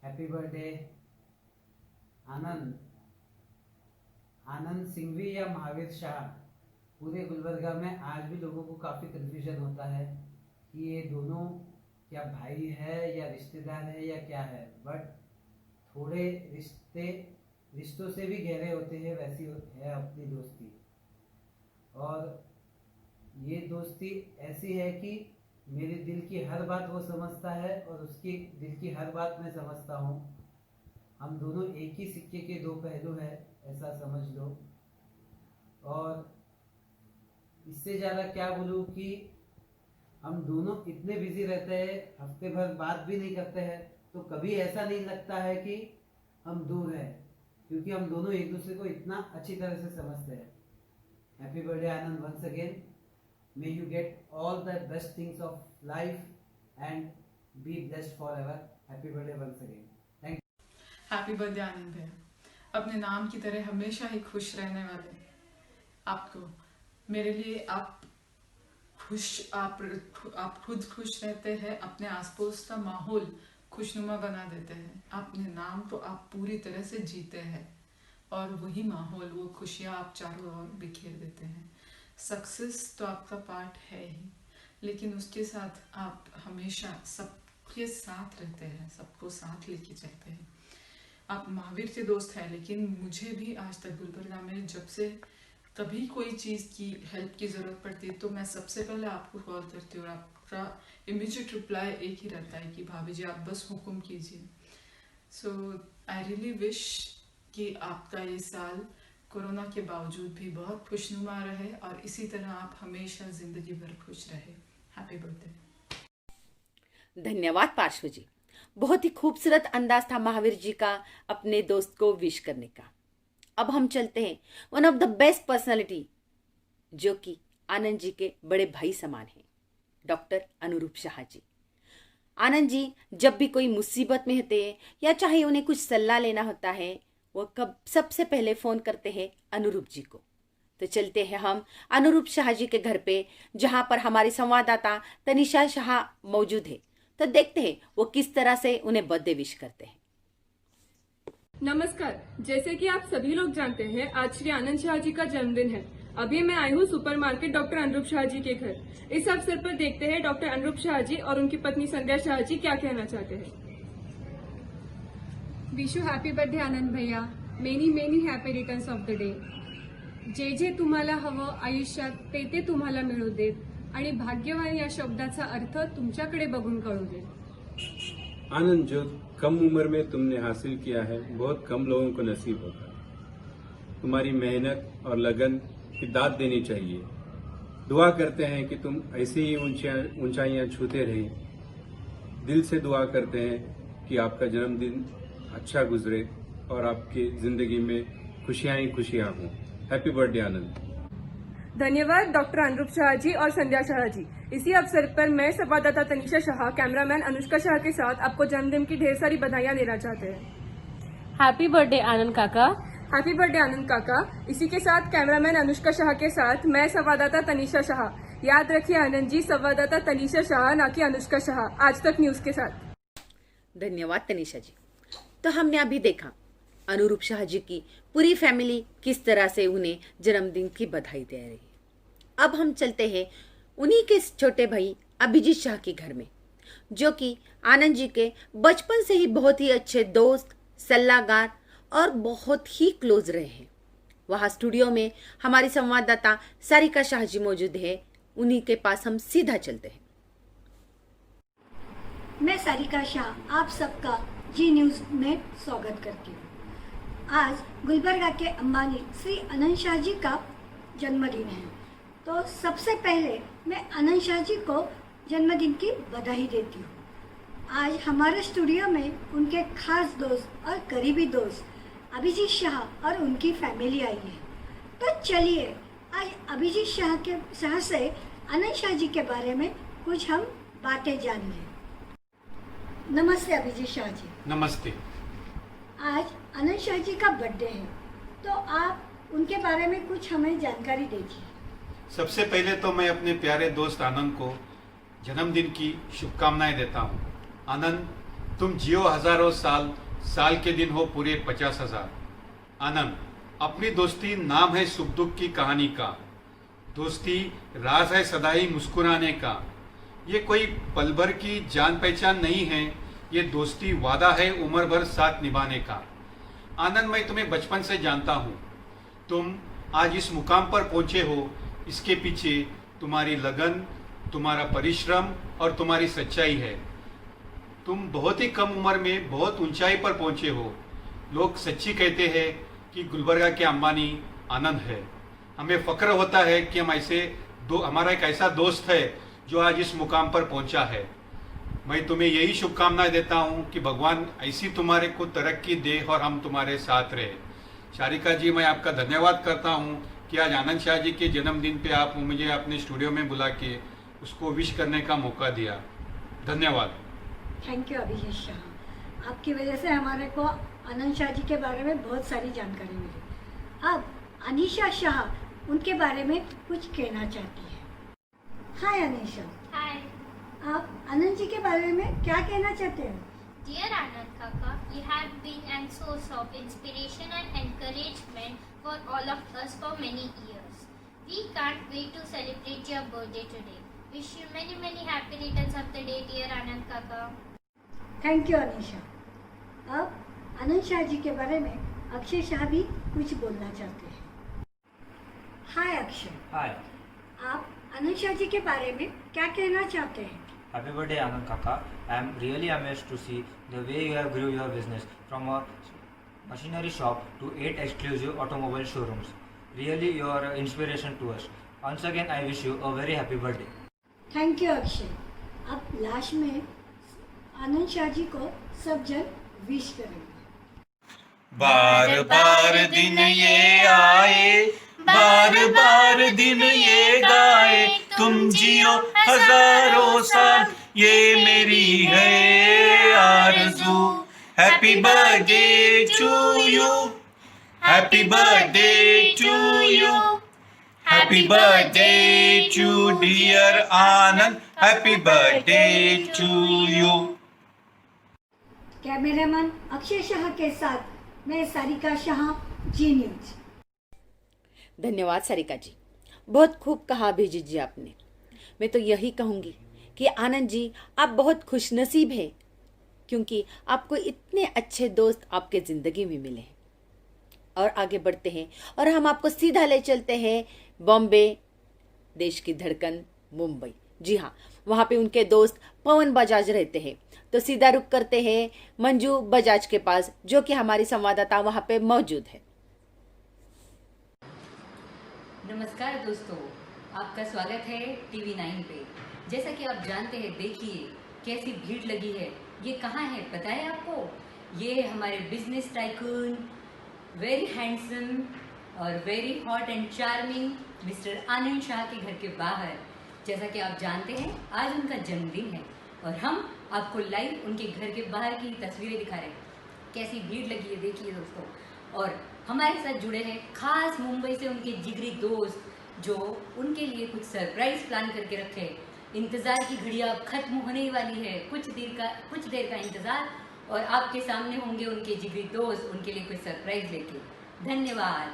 हैप्पी बर्थडे। आनंद सिंघवी या महावीर शाह, पूरे गुलबर्गा में आज भी लोगों को काफ़ी कन्फ्यूजन होता है कि ये दोनों क्या भाई है या रिश्तेदार है या क्या है। बट थोड़े रिश्तों से भी गहरे होते हैं, वैसी है अपनी दोस्ती। और ये दोस्ती ऐसी है कि मेरे दिल की हर बात वो समझता है और उसकी दिल की हर बात मैं समझता हूँ। हम दोनों एक ही सिक्के के दो पहलू हैं, ऐसा समझ लो। और इससे ज़्यादा क्या बोलूँ कि हम दोनों इतने बिजी रहते हैं, हफ्ते भर बात भी नहीं करते हैं, तो कभी ऐसा नहीं लगता है कि हम दूर हैं, क्योंकि हम दोनों एक दूसरे को इतना अच्छी तरह से समझते हैं। Happy birthday Anand once again. May you get all the best things of life and be blessed forever. Happy birthday once again. Thank you. Happy birthday Anand भैया, अपने नाम की तरह हमेशा ही खुश रहने वाले आपको। मेरे लिए आप खुद खुश रहते हैं, अपने आसपास का माहौल खुशनुमा बना देते हैं। अपने नाम तो आप पूरी तरह से जीते हैं और वही माहौल, वो खुशियाँ आप चारों ओर बिखेर देते हैं। सक्सेस तो आपका पार्ट है ही, लेकिन उसके साथ आप हमेशा सबके साथ रहते हैं, सबको साथ लेके चलते हैं। आप महावीर के दोस्त हैं, लेकिन मुझे भी आज तक गुलबर्गा में जब से कभी कोई चीज़ की हेल्प की ज़रूरत पड़ती है तो मैं सबसे पहले आपको कॉल करती हूँ और आपका इमीडिएट रिप्लाई एक ही रहता है कि भाभी जी आप बस हुक्म कीजिए। सो आई रियली विश कि आपका ये साल कोरोना के बावजूद भी बहुत खुशनुमा रहे और इसी तरह आप हमेशा ज़िंदगी भर खुश रहे। Happy birthday. धन्यवाद पार्श्व जी, बहुत ही खूबसूरत अंदाज था महावीर जी का अपने दोस्त को विश करने का। अब हम चलते हैं one of the best personality, जो कि आनंद जी के बड़े भाई समान हैं, डॉक्टर अनुरूप शाह जी। आनंद जी जब भी कोई मुसीबत में होते हैं या चाहे उन्हें कुछ सलाह लेना होता है, वो कब सबसे पहले फ़ोन करते हैं अनुरूप जी को। तो चलते हैं हम अनुरूप शाह जी के घर पे, जहाँ पर हमारी संवाददाता तनिषा शाह मौजूद है। तो देखते हैं वो किस तरह से उन्हें बर्थडे विश करते हैं। नमस्कार। जैसे कि आप सभी लोग जानते हैं, आज श्री आनंद शाह जी का जन्मदिन है। अभी मैं आई हूँ सुपरमार्केट डॉक्टर अनुरूप शाह जी के घर। इस अवसर पर देखते हैं डॉक्टर अनुरूप शाह जी और उनकी पत्नी संध्या शाह जी क्या कहना चाहते हैं। Wish you happy birthday Anand भैया. Many many happy returns of the day. जे जे तुम्हाला हवं आयुष्यात ते ते तुम्हाला मिळू देत आणि भाग्यवान या शब्दाचा अर्थ तुमच्याकडे बघून कळू देत. आनंद, जो कम उम्र में तुमने हासिल किया है बहुत कम लोगों को नसीब होगा. तुम्हारी मेहनत और लगन की दाद देनी चाहिए. दुआ करते हैं कि तुम ऐसे ही ऊंचाइयां छूते रहे. दिल से दुआ करते हैं कि आपका जन्मदिन अच्छा गुजरे और आपकी जिंदगी में खुशियां ही खुशियां हों. हैप्पी बर्थडे आनंद. धन्यवाद डॉक्टर अनुरूप शाह जी और संध्या शाह जी. इसी अवसर पर मैं संवाददाता तनिषा शाह, कैमरामैन अनुष्का शाह के साथ आपको जन्मदिन की ढेर सारी बधाइयां देना चाहते हैं. हैप्पी बर्थडे आनंद काका. हैप्पी बर्थडे आनंद काका. इसी के साथ कैमरामैन अनुष्का शाह के साथ मैं संवाददाता तनिषा शाह. याद रखिए आनंद जी, संवाददाता तनिषा शाह ना कि अनुष्का शाह. आज तक न्यूज के साथ. धन्यवाद तनिषा जी. तो हमने अभी देखा अनुरूप शाह जी की पूरी फैमिली किस तरह से उन्हें जन्मदिन की बधाई दे रही है. अब हम चलते हैं उन्हीं के छोटे भाई अभिजीत शाह के घर में, जो कि आनंद जी के बचपन से ही बहुत ही अच्छे दोस्त, सलाहकार और बहुत ही क्लोज रहे हैं. वहाँ स्टूडियो में हमारी संवाददाता सारिका शाह जी मौजूद है. उन्हीं के पास हम सीधा चलते हैं. मैं सारिका शाह आप सबका जी न्यूज़ में स्वागत करती हूँ. आज गुलबर्गा के अंबानी श्री आनंद शाह जी का जन्मदिन है. तो सबसे पहले मैं आनंद शाह जी को जन्मदिन की बधाई देती हूँ. आज हमारे स्टूडियो में उनके खास दोस्त और करीबी दोस्त अभिजीत शाह और उनकी फैमिली आई है. तो चलिए आज अभिजीत शाह से आनंद शाह जी के बारे में कुछ हम बातें जान लें. नमस्ते अभिजीत शाह जी. नमस्ते. आज आनंद शाह जी का बर्थडे है, तो आप उनके बारे में कुछ हमें जानकारी दीजिए. सबसे पहले तो मैं अपने प्यारे दोस्त आनंद को जन्मदिन की शुभकामनाएं देता हूँ. आनंद, तुम जियो हजारों साल, साल के दिन हो पूरे 50,000. आनंद, अपनी दोस्ती नाम है सुख दुख की कहानी का. दोस्ती राज है सदा ही मुस्कुराने का. ये कोई पल भर की जान पहचान नहीं है, ये दोस्ती वादा है उम्र भर साथ निभाने का. आनंद, मैं तुम्हें बचपन से जानता हूँ. तुम आज इस मुकाम पर पहुंचे हो, इसके पीछे तुम्हारी लगन, तुम्हारा परिश्रम और तुम्हारी सच्चाई है. तुम बहुत ही कम उम्र में बहुत ऊंचाई पर पहुंचे हो. लोग सच्ची कहते हैं कि गुलबर्गा के अंबानी आनंद है. हमें फक्र होता है कि हमारा एक ऐसा दोस्त है जो आज इस मुकाम पर पहुंचा है. मैं तुम्हें यही शुभकामनाएं देता हूं कि भगवान ऐसी तुम्हारे को तरक्की दे और हम तुम्हारे साथ रहे. शारिका जी, मैं आपका धन्यवाद करता हूं कि आज आनंद शाह जी के जन्मदिन पे आप मुझे अपने स्टूडियो में बुला के उसको विश करने का मौका दिया. धन्यवाद. Thank you Abhijeet Shah. आपकी वजह से हमारे को आनंद शाह जी के बारे में बहुत सारी जानकारी मिली. अब अनीशा शाह उनके बारे में कुछ कहना चाहती है. हाय अनीशा. हाय. आप आनंद जी के बारे में क्या कहना चाहते हैं? Dear Anand Kaka, you have been a source of inspiration and encouragement for all of us for many years. We can't wait to celebrate your birthday today. Wish you many many happy returns of the day, dear Anand Kaka. Thank you Anisha. अब आनंद शाह जी के बारे में अक्षय शाह भी कुछ बोलना चाहते हैं. हाय अक्षय. हाय. आप आनंद शाह जी के बारे में क्या कहना चाहते हैं? Happy birthday Anand Kaka. I am really amazed to see the way you have grew your business from a machinery shop to 8 exclusive automobile showrooms. Really you are an inspiration to us. Once again I wish you a very happy birthday. Thank you Akshay. अब last में आनंद शाह जी को सब जन wish करेंगे. बार बार दिन ये आए, बार बार दिन ये गाए, तुम जियो हजारों साल, ये मेरी है आरज़ू। Happy birthday to you, happy birthday to you, happy birthday to dear Anand, happy birthday to you. Cameraman Akshay Shah के साथ मैं सारिका शाह, जी न्यूज। धन्यवाद सारिका जी, बहुत खूब कहा अभिजीत जी आपने। मैं तो यही कहूँगी कि आनंद जी आप बहुत खुशनसीब हैं, क्योंकि आपको इतने अच्छे दोस्त आपके ज़िंदगी में मिले हैं। और आगे बढ़ते हैं और हम आपको सीधा ले चलते हैं बॉम्बे, देश की धड़कन मुंबई। जी हाँ, वहाँ पे उनके दोस्त पवन बजाज रहते हैं। तो सीधा रुक करते हैं मंजू बजाज के पास, जो कि हमारी संवाददाता वहाँ पे मौजूद है। नमस्कार दोस्तों, आपका स्वागत है टीवी 9 पे। जैसा कि आप जानते हैं, देखिए कैसी भीड़ लगी है। ये कहाँ है पता है आपको? ये हमारे बिजनेस टाइकून, वेरी हैंडसम और very hot and charming mister Anand Shah के घर के बाहर। जैसा कि आप जानते हैं, आज उनका जन्मदिन है और हम आपको लाइव उनके घर के बाहर की तस्वीरें दिखा रहे हैं। कैसी भीड़ लगी है देखिए दोस्तों। और हमारे साथ जुड़े हैं खास मुंबई से उनके जिगरी दोस्त, जो उनके लिए कुछ सरप्राइज प्लान करके रखे हैं। इंतज़ार की घड़ी अब खत्म होने वाली है, कुछ देर का इंतज़ार, और आपके सामने होंगे उनके जिगरी दोस्त उनके लिए कुछ सरप्राइज लेके। धन्यवाद।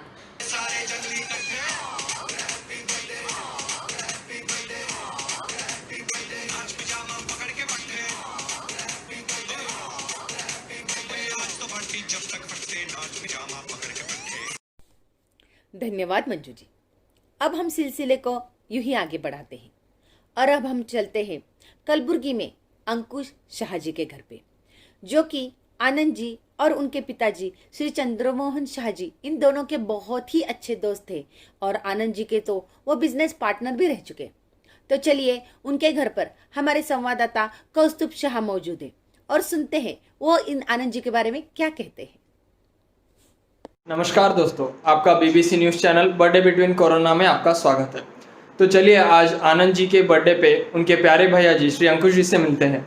धन्यवाद मंजू जी। अब हम सिलसिले को यूं ही आगे बढ़ाते हैं और अब हम चलते हैं कलबुर्गी में अंकुश शाह जी के घर पे, जो कि आनंद जी और उनके पिताजी श्री चंद्रमोहन शाह जी, इन दोनों के बहुत ही अच्छे दोस्त थे और आनंद जी के तो वो बिजनेस पार्टनर भी रह चुके। तो चलिए उनके घर पर हमारे संवाददाता कौस्तुभ शाह मौजूद है और सुनते हैं वो इन आनंद जी के बारे में क्या कहते हैं। नमस्कार दोस्तों, आपका BBC news channel birthday between corona में आपका स्वागत है। तो चलिए आज आनंद जी के बर्थडे पे उनके प्यारे भैया जी श्री अंकुश जी से मिलते हैं।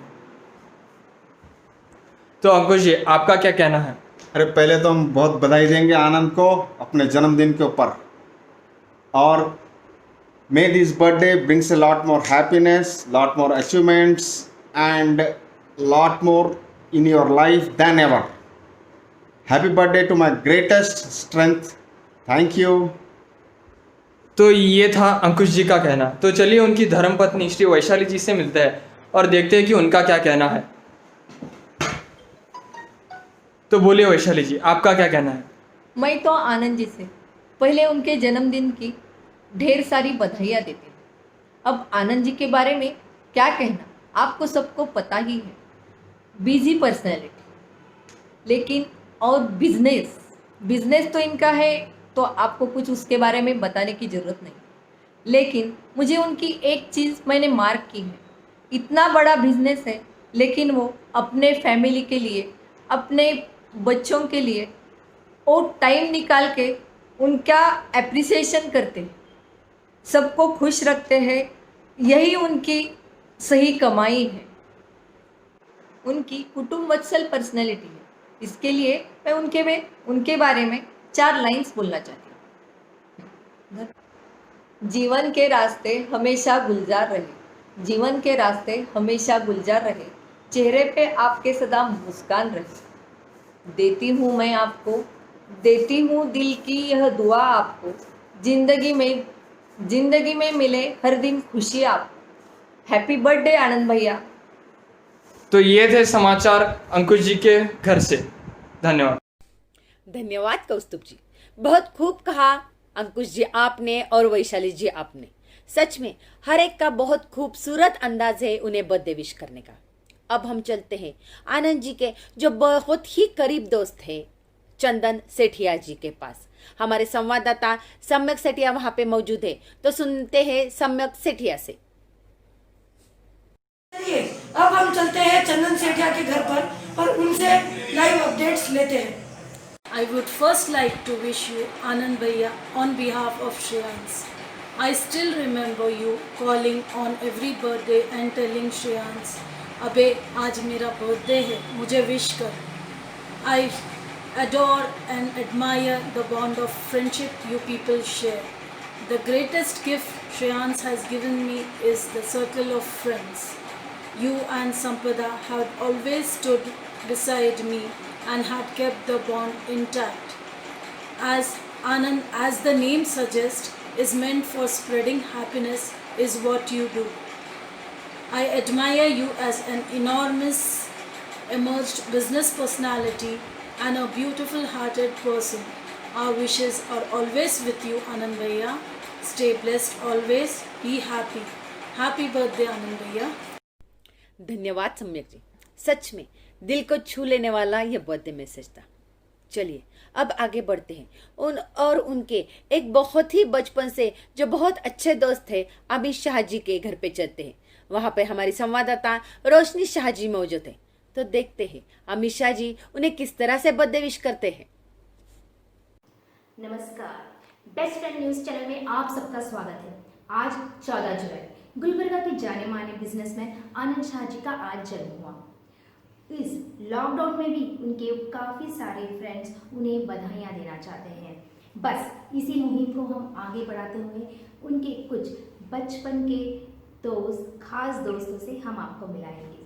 तो अंकुश जी, आपका क्या कहना है? अरे पहले तो हम बहुत बधाई देंगे आनंद को अपने जन्मदिन के ऊपर, और may this birthday brings a lot more happiness, lot more achievements and lot more in your life than ever. Happy birthday to my greatest strength, thank you. तो ये था अंकुश जी का कहना। तो चलिए उनकी धर्मपत्नी श्री वैशाली जी से मिलते हैं और देखते हैं कि उनका क्या कहना है। तो बोलिए वैशाली जी, आपका क्या कहना है? मैं तो आनंद जी से पहले उनके जन्मदिन की ढेर सारी बधाइयाँ देती हूँ। अब आनंद जी के बारे में क्या कहना, आपको सबको पता ही है। बिजी पर्सनैलिटी, लेकिन और बिजनेस तो इनका है, तो आपको कुछ उसके बारे में बताने की ज़रूरत नहीं। लेकिन मुझे उनकी एक चीज़ मैंने मार्क की है, इतना बड़ा बिजनेस है लेकिन वो अपने फैमिली के लिए, अपने बच्चों के लिए और टाइम निकाल के उनका एप्रिसिएशन करते, सबको खुश रखते हैं। यही उनकी सही कमाई है, उनकी कुटुंब वत्सल पर्सनैलिटी है। इसके लिए मैं उनके बारे में 4 लाइंस बोलना चाहती हूँ। जीवन के रास्ते हमेशा गुलजार रहे, जीवन के रास्ते हमेशा गुलजार रहे, चेहरे पे आपके सदा मुस्कान रहे। देती हूँ मैं आपको, देती हूँ दिल की यह दुआ आपको, जिंदगी में मिले हर दिन खुशी आपको। हैप्पी बर्थडे आनंद भैया। तो ये थे समाचार अंकुश जी के घर से। धन्यवाद। धन्यवाद कौस्तुभ जी, बहुत खूब कहा अंकुश जी आपने और वैशाली जी आपने। सच में हर एक का बहुत खूबसूरत अंदाज है उन्हें बर्थडे विश करने का। अब हम चलते हैं आनंद जी के जो बहुत ही करीब दोस्त हैं चंदन सेठिया जी के पास। हमारे संवाददाता सम्यक सेठिया वहां पे मौजूद है, तो सुनते हैं सम्यक सेठिया से। अब हम चलते हैं चंदन सेठिया के घर पर और उनसे लाइव अपडेट्स लेते हैं। I would first like to wish you Anand Bhaiya on behalf of Shreyans. I still remember you calling on every birthday and telling Shreyansh, अबे आज मेरा बर्थडे है, मुझे विश कर. I adore and admire the bond of friendship you people share. The greatest gift Shreyansh has given me is the circle of friends. You and Sampada had always stood beside me and had kept the bond intact. As Anand, as the name suggests, is meant for spreading happiness is what you do. I admire you as an enormous emerged business personality and a beautiful hearted person. Our wishes are always with you, Anand Bhaiya. Stay blessed always. Be happy. Happy birthday, Anand Bhaiya. धन्यवाद सम्यक जी, सच में दिल को छू लेने वाला यह birthday message था. चलिए अब आगे बढ़ते हैं उनके एक बहुत ही बचपन से जो बहुत अच्छे दोस्त थे अमित शाह जी के घर पे चलते हैं. वहां पे हमारी संवाददाता रोशनी शाह जी मौजूद है. तो देखते हैं अमित शाह जी उन्हें किस तरह से बर्थडे विश करते हैं. नमस्कार, बेस्ट फ्रेंड न्यूज चैनल में आप सबका स्वागत है. आज 14 जुलाई गुलबर्गा के जाने माने बिजनेसमैन आनंद शाह जी का आज जन्म हुआ. इस लॉकडाउन में भी उनके काफ़ी सारे फ्रेंड्स उन्हें बधाइयाँ देना चाहते हैं. बस इसी मुहिम को हम आगे बढ़ाते हुए उनके कुछ बचपन के दोस्त, खास दोस्तों से हम आपको मिलाएंगे.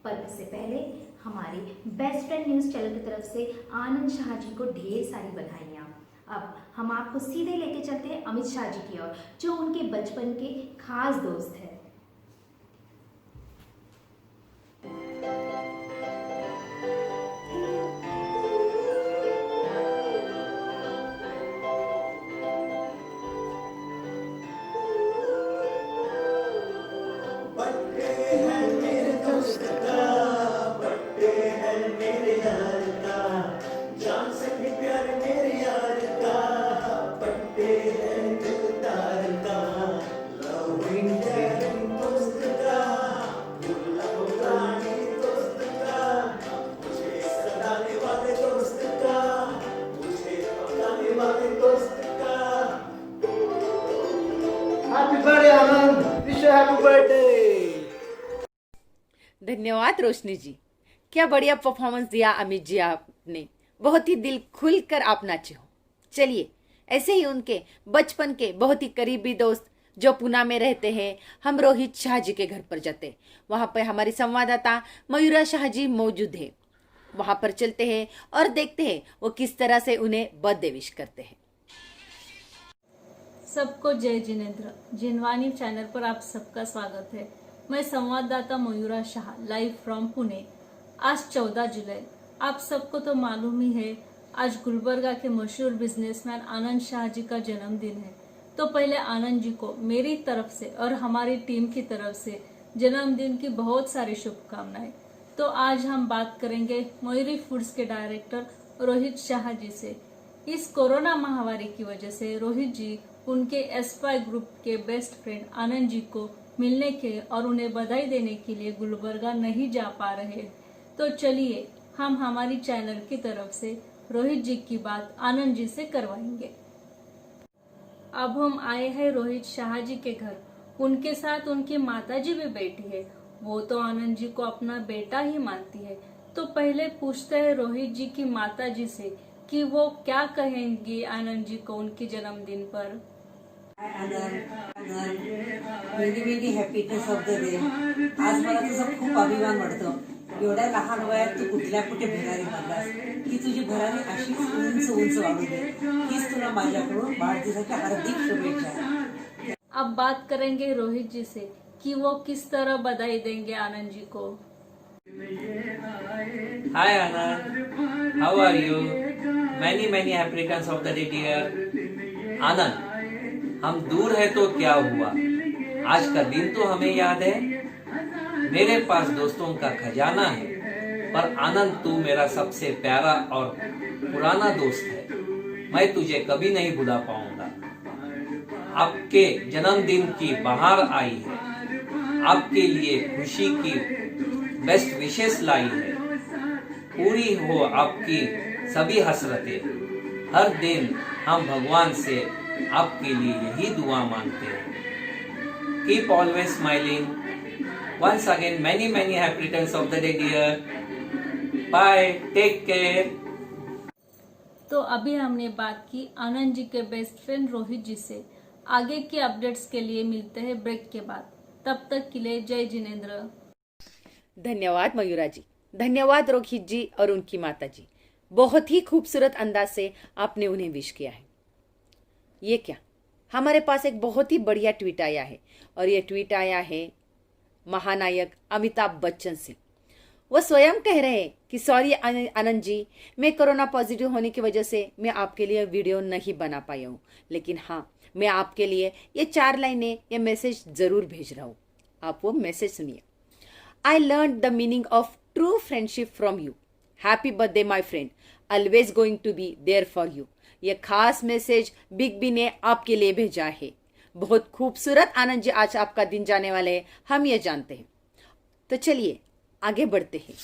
पर इससे पहले हमारे बेस्ट फ्रेंड न्यूज़ चैनल की तरफ से आनंद शाह जी को ढेर सारी बधाइयाँ. अब हम आपको सीधे लेके चलते हैं अमित शाह जी की ओर, जो उनके बचपन के खास दोस्त हैं. धन्यवाद रोशनी जी, क्या बढ़िया परफॉर्मेंस दिया अमित जी आपने. बहुत ही दिल खुल कर आप नाचे हो. चलिए ऐसे ही उनके बचपन के बहुत ही करीबी दोस्त जो पूना में रहते हैं, हम रोहित शाह जी के घर पर जाते. वहां पर हमारी संवाददाता मयूरा शाह जी मौजूद है. वहां पर चलते हैं और देखते हैं वो किस तरह से उन्हें बर्थडे विश करते हैं. सबको जय जिनेंद्र. जिनवानी चैनल पर आप सबका स्वागत है. मैं संवाददाता मयूरा शाह, लाइव फ्रॉम पुणे. आज 14 जुलाई, आप सबको तो मालूम ही है, आज गुलबर्गा के मशहूर बिजनेसमैन आनंद शाह जी का जन्मदिन है. तो पहले आनंद जी को मेरी तरफ से और हमारी टीम की तरफ से जन्मदिन की बहुत सारी शुभकामनाएं. तो आज हम बात करेंगे मयूरी फूड्स के डायरेक्टर रोहित शाह जी से. इस कोरोना महामारी की वजह से रोहित जी उनके एस्पाई ग्रुप के बेस्ट फ्रेंड आनंद जी को मिलने के और उन्हें बधाई देने के लिए गुलबर्गा नहीं जा पा रहे. तो चलिए हम हमारी चैनल की तरफ से रोहित जी की बात आनंद जी से करवाएंगे. अब हम आए हैं रोहित शाह जी के घर. उनके साथ उनकी माता जी भी बैठी है. वो तो आनंद जी को अपना बेटा ही मानती है. तो पहले पूछते हैं रोहित जी की माता जी से कि वो क्या कहेंगी आनंद जी को उनके जन्मदिन पर. Many many happiness of the day. आज मला तुझं खूप अभिमान वाटतो. एवढ्या लहान वयात तू कुठल्या कुठे भरारी मारलास की तुझी भरारी अशीच उंच उंच वाढू दे. हीच तुला माझ्याकडून वाढदिवसाच्या हार्दिक शुभेच्छा. अब बात करेंगे रोहित जी से कि वो किस तरह बधाई देंगे आनंद जी को. Hi Anand, how are you? Many happy returns of the day dear. आनंद, हम दूर है तो क्या हुआ, आज का दिन तो हमें याद है. मेरे पास दोस्तों का खजाना है, पर आनंद तू मेरा सबसे प्यारा और पुराना दोस्त है. मैं तुझे कभी नहीं भुला पाऊंगा. आपके जन्मदिन की बहार आई है. आपके लिए खुशी की बेस्ट विशेष लाई है. पूरी हो आपकी सभी हसरतें. हर दिन हम भगवान से आपके लिए यही दुआ मांगते हैं। Keep always smiling. Once again many many happy returns of the day dear. Bye, take care. तो अभी हमने बात की आनंद जी के बेस्ट फ्रेंड रोहित जी से। आगे की अपडेट्स के लिए मिलते हैं ब्रेक के बाद। तब तक के लिए जय जिनेंद्र। धन्यवाद मयूरा जी, धन्यवाद रोहित जी और उनकी माता जी। बहुत ही खूबसूरत अंदाज से आपने उन्हें विश किया है। ये क्या, हमारे पास एक बहुत ही बढ़िया ट्वीट आया है और ये ट्वीट आया है महानायक अमिताभ बच्चन से। वो स्वयं कह रहे हैं कि सॉरी आनंद जी, मैं कोरोना पॉजिटिव होने की वजह से मैं आपके लिए वीडियो नहीं बना पाया हूँ, लेकिन हाँ, मैं आपके लिए ये 4 लाइनें ये मैसेज जरूर भेज रहा हूँ। आप वो मैसेज सुनिए। I learn the meaning of true friendship from you. Happy birthday my friend, always going to be there for you. ये खास मैसेज बिग बी ने आपके लिए भेजा है। बहुत खूबसूरत आनंद जी, आज आपका दिन जाने वाले हैं, हम ये जानते हैं। तो चलिए आगे बढ़ते हैं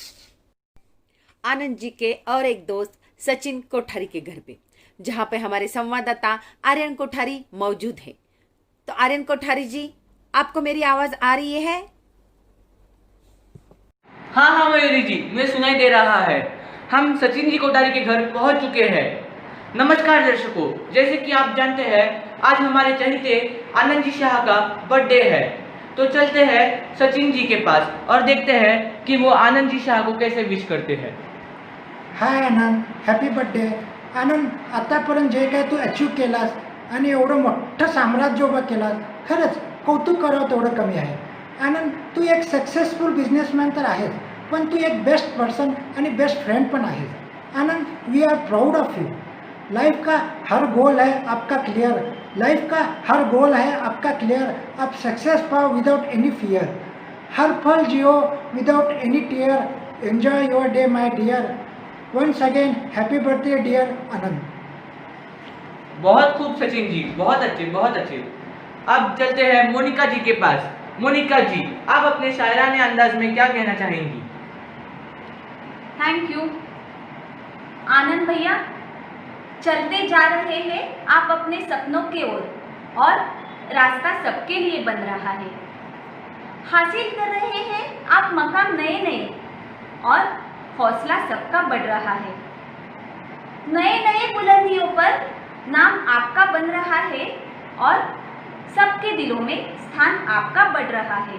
आनंद जी के और एक दोस्त सचिन कोठारी के घर पे, जहां पे हमारे संवाददाता आर्यन कोठारी मौजूद है। तो आर्यन कोठारी जी, आपको मेरी आवाज आ रही है? हाँ मयूरी जी, मुझे सुनाई दे रहा है। हम सचिन जी कोठारी के घर पहुंच चुके हैं। नमस्कार दर्शकों, जैसे कि आप जानते हैं आज हमारे चहेते आनंद जी शाह का बर्थडे है, तो चलते हैं सचिन जी के पास और देखते हैं कि वो आनंद जी शाह को कैसे विश करते हैं। हाय आनंद, हॅपी बर्थडे. आनंद, आतापर्यंत जे काय तू अचीव केलास आणि एवढं मोठं साम्राज्य उभं केलास, खरंच कौतुक करावं तेवढं कमी आहे. आनंद, तू एक सक्सेसफुल बिझनेसमॅन तर आहेस, पण तू एक बेस्ट पर्सन आणि बेस्ट फ्रेंड पण आहेस. Anand, we are proud of you. Life का हर गोल है आपका क्लियर. लाइफ का हर गोल है आपका क्लियर. आप सक्सेस पाओ विदाउट एनी फियर. हर पल जियो without any tear. Enjoy your day my dear. Once again happy birthday dear Anand. बहुत खूब सचिन जी, बहुत अच्छे बहुत अच्छे। अब चलते हैं मोनिका जी के पास। मोनिका जी, आप अपने शायराने अंदाज में क्या कहना चाहेंगी? थैंक यू आनंद भैया। चलते जा रहे हैं आप अपने सपनों की ओर और रास्ता सबके लिए बन रहा है। हासिल कर रहे हैं आप मकाम नए नए और हौसला सबका बढ़ रहा है। नए नए बुलंदियों पर नाम आपका बन रहा है और सबके दिलों में स्थान आपका बढ़ रहा है।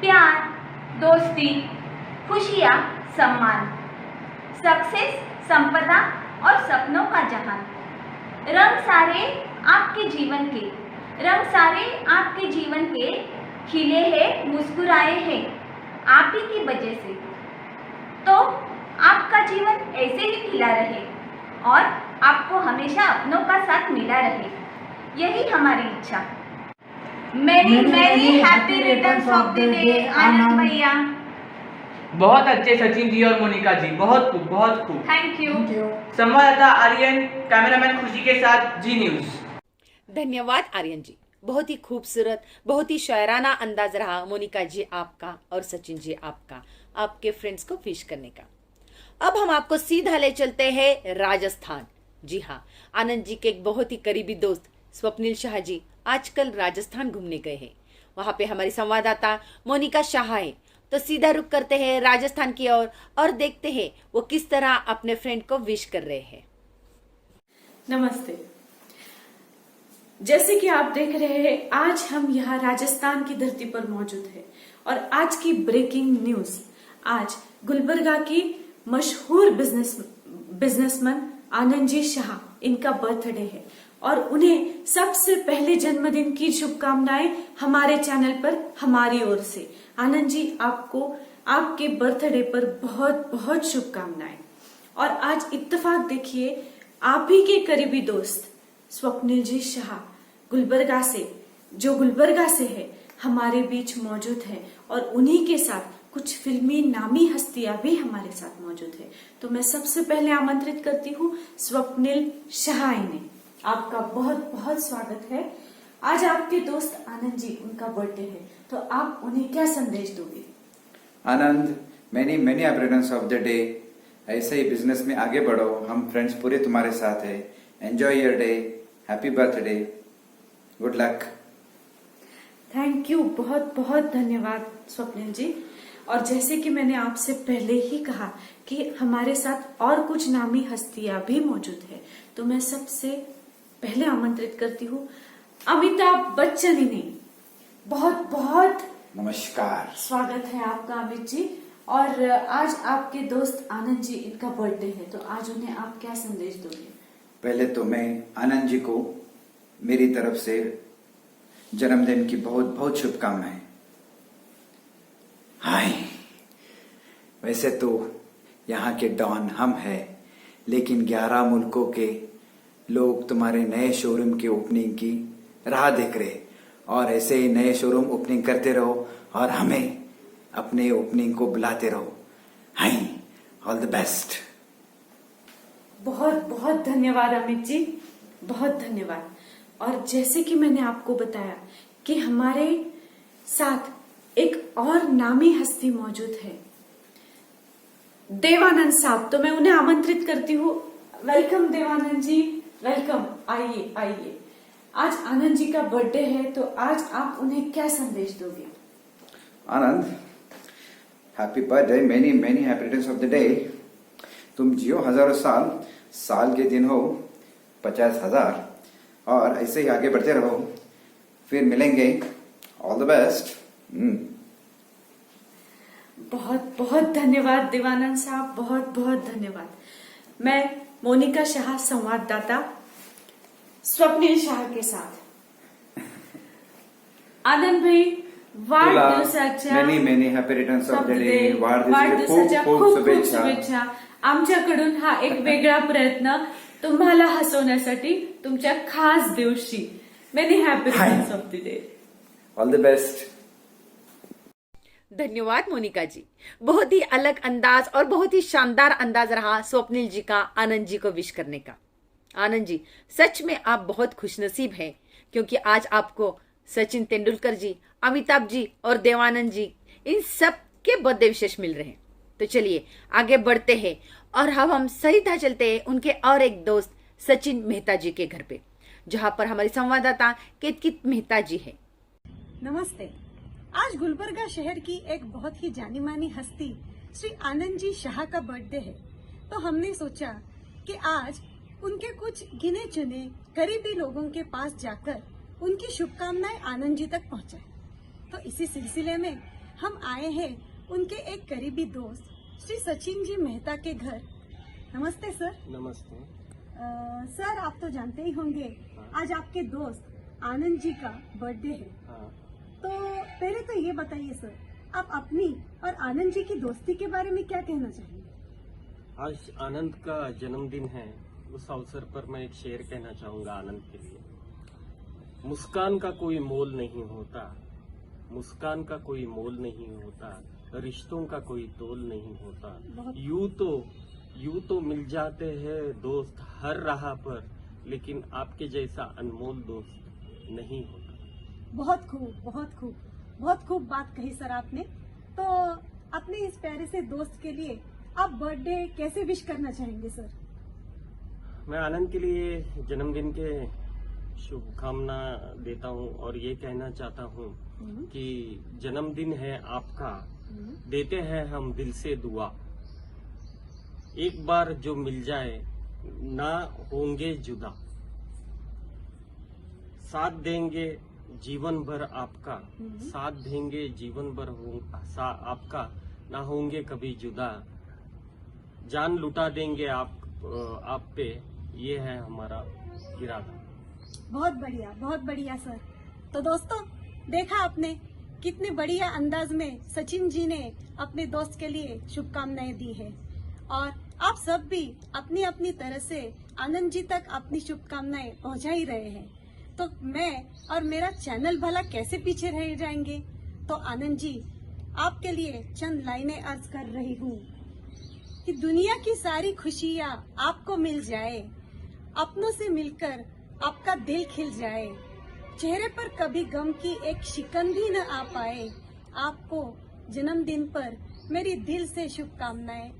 प्यार, दोस्ती, खुशियाँ, सम्मान, सक्सेस, संपदा और सपनों का जहान, रंग सारे आपके जीवन के, रंग सारे आपके जीवन के खिले हैं, मुस्कुराए हैं आप ही की वजह से। तो आपका जीवन ऐसे ही खिला रहे और आपको हमेशा अपनों का साथ मिला रहे, यही हमारी इच्छा। Many many happy returns of the day Anand भैया। बहुत अच्छे सचिन जी और मोनिका जी, बहुत खूब बहुत खूब। Thank you. संवाददाता आर्यन, कैमरामैन खुशी के साथ जी न्यूज। धन्यवाद आर्यन जी, बहुत ही खूबसूरत, बहुत ही शायराना अंदाज रहा मोनिका जी आपका और सचिन जी आपका, आपके फ्रेंड्स को विश करने का। अब हम आपको सीधा ले चलते हैं राजस्थान। जी हाँ, आनंद जी के एक बहुत ही करीबी दोस्त स्वप्निल शाह जी आजकल राजस्थान घूमने गए हैं। वहां पे हमारी संवाददाता मोनिका शाह है। तो सीधा रुक करते हैं राजस्थान की ओर और देखते हैं वो किस तरह अपने फ्रेंड को विश कर रहे हैं। नमस्ते। जैसे कि आप देख रहे हैं, आज हम यहाँ राजस्थान की धरती पर मौजूद हैं और आज की ब्रेकिंग न्यूज, आज गुलबर्गा की मशहूर बिजनेसमैन आनंद जी शाह, इनका बर्थडे है और उन्हें सबसे पहले जन्मदिन की शुभकामनाएं हमारे चैनल पर हमारी ओर से। आनंद जी, आपको आपके बर्थडे पर बहुत बहुत शुभकामनाएं। और आज इत्तेफाक देखिए, आप ही के करीबी दोस्त स्वप्निल जी शाह गुलबर्गा से, जो गुलबर्गा से है, हमारे बीच मौजूद है और उन्हीं के साथ कुछ फिल्मी नामी हस्तियां भी हमारे साथ मौजूद है। तो मैं सबसे पहले आमंत्रित करती हूँ स्वप्निल शाह इन्हें। आपका बहुत बहुत स्वागत है। आज आपके दोस्त आनंद जी, उनका बर्थडे है, तो आप उन्हें क्या संदेश दोगे? Anand, many many happy returns of the day. ऐसे ही बिजनेस में आगे बढ़ो, हम फ्रेंड्स पूरे तुम्हारे साथ है। Enjoy your day, happy birthday, good luck. Thank you, बहुत बहुत धन्यवाद स्वप्निल जी। और जैसे कि मैंने आपसे पहले ही कहा कि हमारे साथ और कुछ नामी हस्तियां भी मौजूद है, तो मैं सबसे पहले आमंत्रित करती हूँ अमिताभ बच्चन इन्हें। बहुत बहुत नमस्कार। स्वागत है आपका अमित जी। और आज आपके दोस्त आनंद जी, इनका बर्थडे है, तो आज उन्हें आप क्या संदेश दोगे? पहले तो मैं आनंद जी को मेरी तरफ से जन्मदिन की बहुत बहुत शुभकामनाएं। हाय, वैसे तो यहाँ के डॉन हम हैं, लेकिन 11 मुल्कों के लोग तुम्हारे नए शोरूम की ओपनिंग की राह देख रहे, और ऐसे ही नए शोरूम ओपनिंग करते रहो और हमें अपने ओपनिंग को बुलाते रहो। हाय, ऑल द बेस्ट। बहुत बहुत धन्यवाद अमित जी, बहुत धन्यवाद। और जैसे कि मैंने आपको बताया कि हमारे साथ एक और नामी हस्ती मौजूद है, देवानंद साहब, तो मैं उन्हें आमंत्रित करती हूँ। वेलकम देवानंद जी, वेलकम, आइए आइए। आज आनंद जी का बर्थडे है, तो आज आप उन्हें क्या संदेश दोगे? Anand, happy birthday, many many happy returns of the day. तुम जियो हजारों साल, साल के दिन हो 50,000, और ऐसे ही आगे बढ़ते रहो, फिर मिलेंगे। All the best. बहुत बहुत धन्यवाद देवानंद साहब, बहुत बहुत धन्यवाद। मैं मोनिका शाह, संवाददाता स्वप्निल शाह के साथ। आनंद भाई, वाढदिवसाच्या many many happy returns of the day. वाढदिवसाच्या खूप खूप शुभेच्छा। आमच्याकडून हा एक वेगळा प्रयत्न तुम्हाला हसवण्यासाठी तुमच्या खास दिवशी। Many happy returns of the day. All the best. धन्यवाद मोनिका जी, बहुत ही अलग अंदाज और बहुत ही शानदार अंदाज रहा स्वप्निल जी का आनंद जी को विश करने का। आनंद जी, सच में आप बहुत खुशनसीब हैं, क्योंकि आज आपको सचिन तेंदुलकर जी, अमिताभ जी और देवानंद जी, इन सब के बर्थडे विशेष मिल रहे हैं। तो चलिए आगे बढ़ते हैं, और अब हम सीधा चलते हैं उनके और एक दोस्त सचिन मेहता जी के घर पे, जहां पर हमारी संवाददाता केतकी मेहता जी है। नमस्ते। आज गुलबर्गा शहर की एक बहुत ही जानी मानी हस्ती श्री आनंद जी शाह का बर्थडे है, तो हमने सोचा कि आज उनके कुछ गिने चुने करीबी लोगों के पास जाकर उनकी शुभकामनाएं आनंद जी तक पहुंचाएं। तो इसी सिलसिले में हम आए हैं उनके एक करीबी दोस्त श्री सचिन जी मेहता के घर। नमस्ते सर। नमस्ते। सर, आप तो जानते ही होंगे आज आपके दोस्त आनंद जी का बर्थडे है। तो पहले तो ये बताइए सर, आप अपनी और आनंद जी की दोस्ती के बारे में क्या कहना चाहेंगे? आज आनंद का जन्मदिन है, उस अवसर पर मैं एक शेर कहना चाहूंगा आनंद के लिए। मुस्कान का कोई मोल नहीं होता, मुस्कान का कोई मोल नहीं होता, रिश्तों का कोई तोल नहीं होता। यूं तो मिल जाते हैं दोस्त हर राह पर, लेकिन आपके जैसा अनमोल दोस्त नहीं होता। बहुत खूब, बहुत खूब, बहुत खूब बात कही सर आपने। तो अपने इस प्यारे से दोस्त के लिए आप बर्थडे कैसे विश करना चाहेंगे सर? मैं आनंद के लिए जन्मदिन के शुभकामना देता हूं, और ये कहना चाहता हूं कि जन्मदिन है आपका, देते हैं हम दिल से दुआ। एक बार जो मिल जाए ना होंगे जुदा, साथ देंगे जीवन भर आपका, साथ देंगे जीवन भर आपका, ना होंगे कभी जुदा, जान लुटा देंगे आप पे, ये है हमारा इरादा। बहुत बढ़िया सर। तो दोस्तों, देखा आपने कितने बढ़िया अंदाज में सचिन जी ने अपने दोस्त के लिए शुभकामनाएं दी है, और आप सब भी अपनी अपनी तरह से आनंद जी तक अपनी शुभकामनाएं पहुंचा ही रहे हैं। तो मैं और मेरा चैनल भला कैसे पीछे रह जाएंगे? तो आनंद जी, आपके लिए चंद लाइनें अर्ज कर रही हूँ कि दुनिया की सारी खुशियाँ आपको मिल जाए, अपनों से मिलकर आपका दिल खिल जाए, चेहरे पर कभी गम की एक शिकन भी न आ पाए, आपको जन्मदिन पर मेरी दिल से शुभकामनाएं।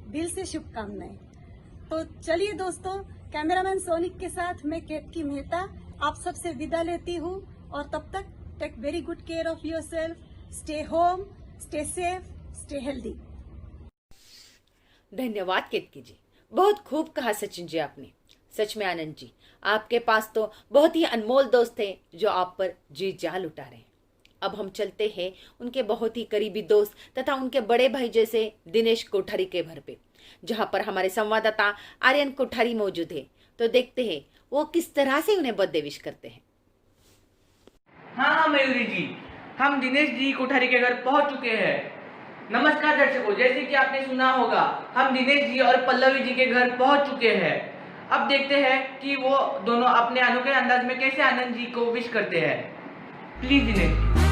तो चलिए दोस्तों, कैमरामैन सोनिक के साथ मैं केतकी मेहता आप सबसे विदा लेती हूँ और तब तक take very good care of yourself, stay home, stay safe, stay healthy. धन्यवाद केतकी जी, बहुत खूब कहा सचिन जी आपने। सच में आनंद जी, आपके पास तो बहुत ही अनमोल दोस्त थे जो आप पर जी जान लुटा रहे हैं। अब हम चलते हैं उनके बहुत ही करीबी दोस्त तथा उनके बड़े भाई जैसे दिनेश कोठारी के घर पे, जहां पर हमारे संवाददाता आर्यन कोठारी मौजूद है। तो देखते हैं वो किस तरह से उन्हें बर्थडे विश करते हैं। हाँ मयूरी जी, हम दिनेश जी कोठारी के घर पहुंच चुके हैं। नमस्कार दर्शकों, जैसे कि आपने सुना होगा हम दिनेश जी और पल्लवी जी के घर पहुंच चुके हैं। अब देखते हैं कि वो दोनों अपने अनोखे अंदाज में कैसे आनंद जी को विश करते हैं। प्लीज दिनेश।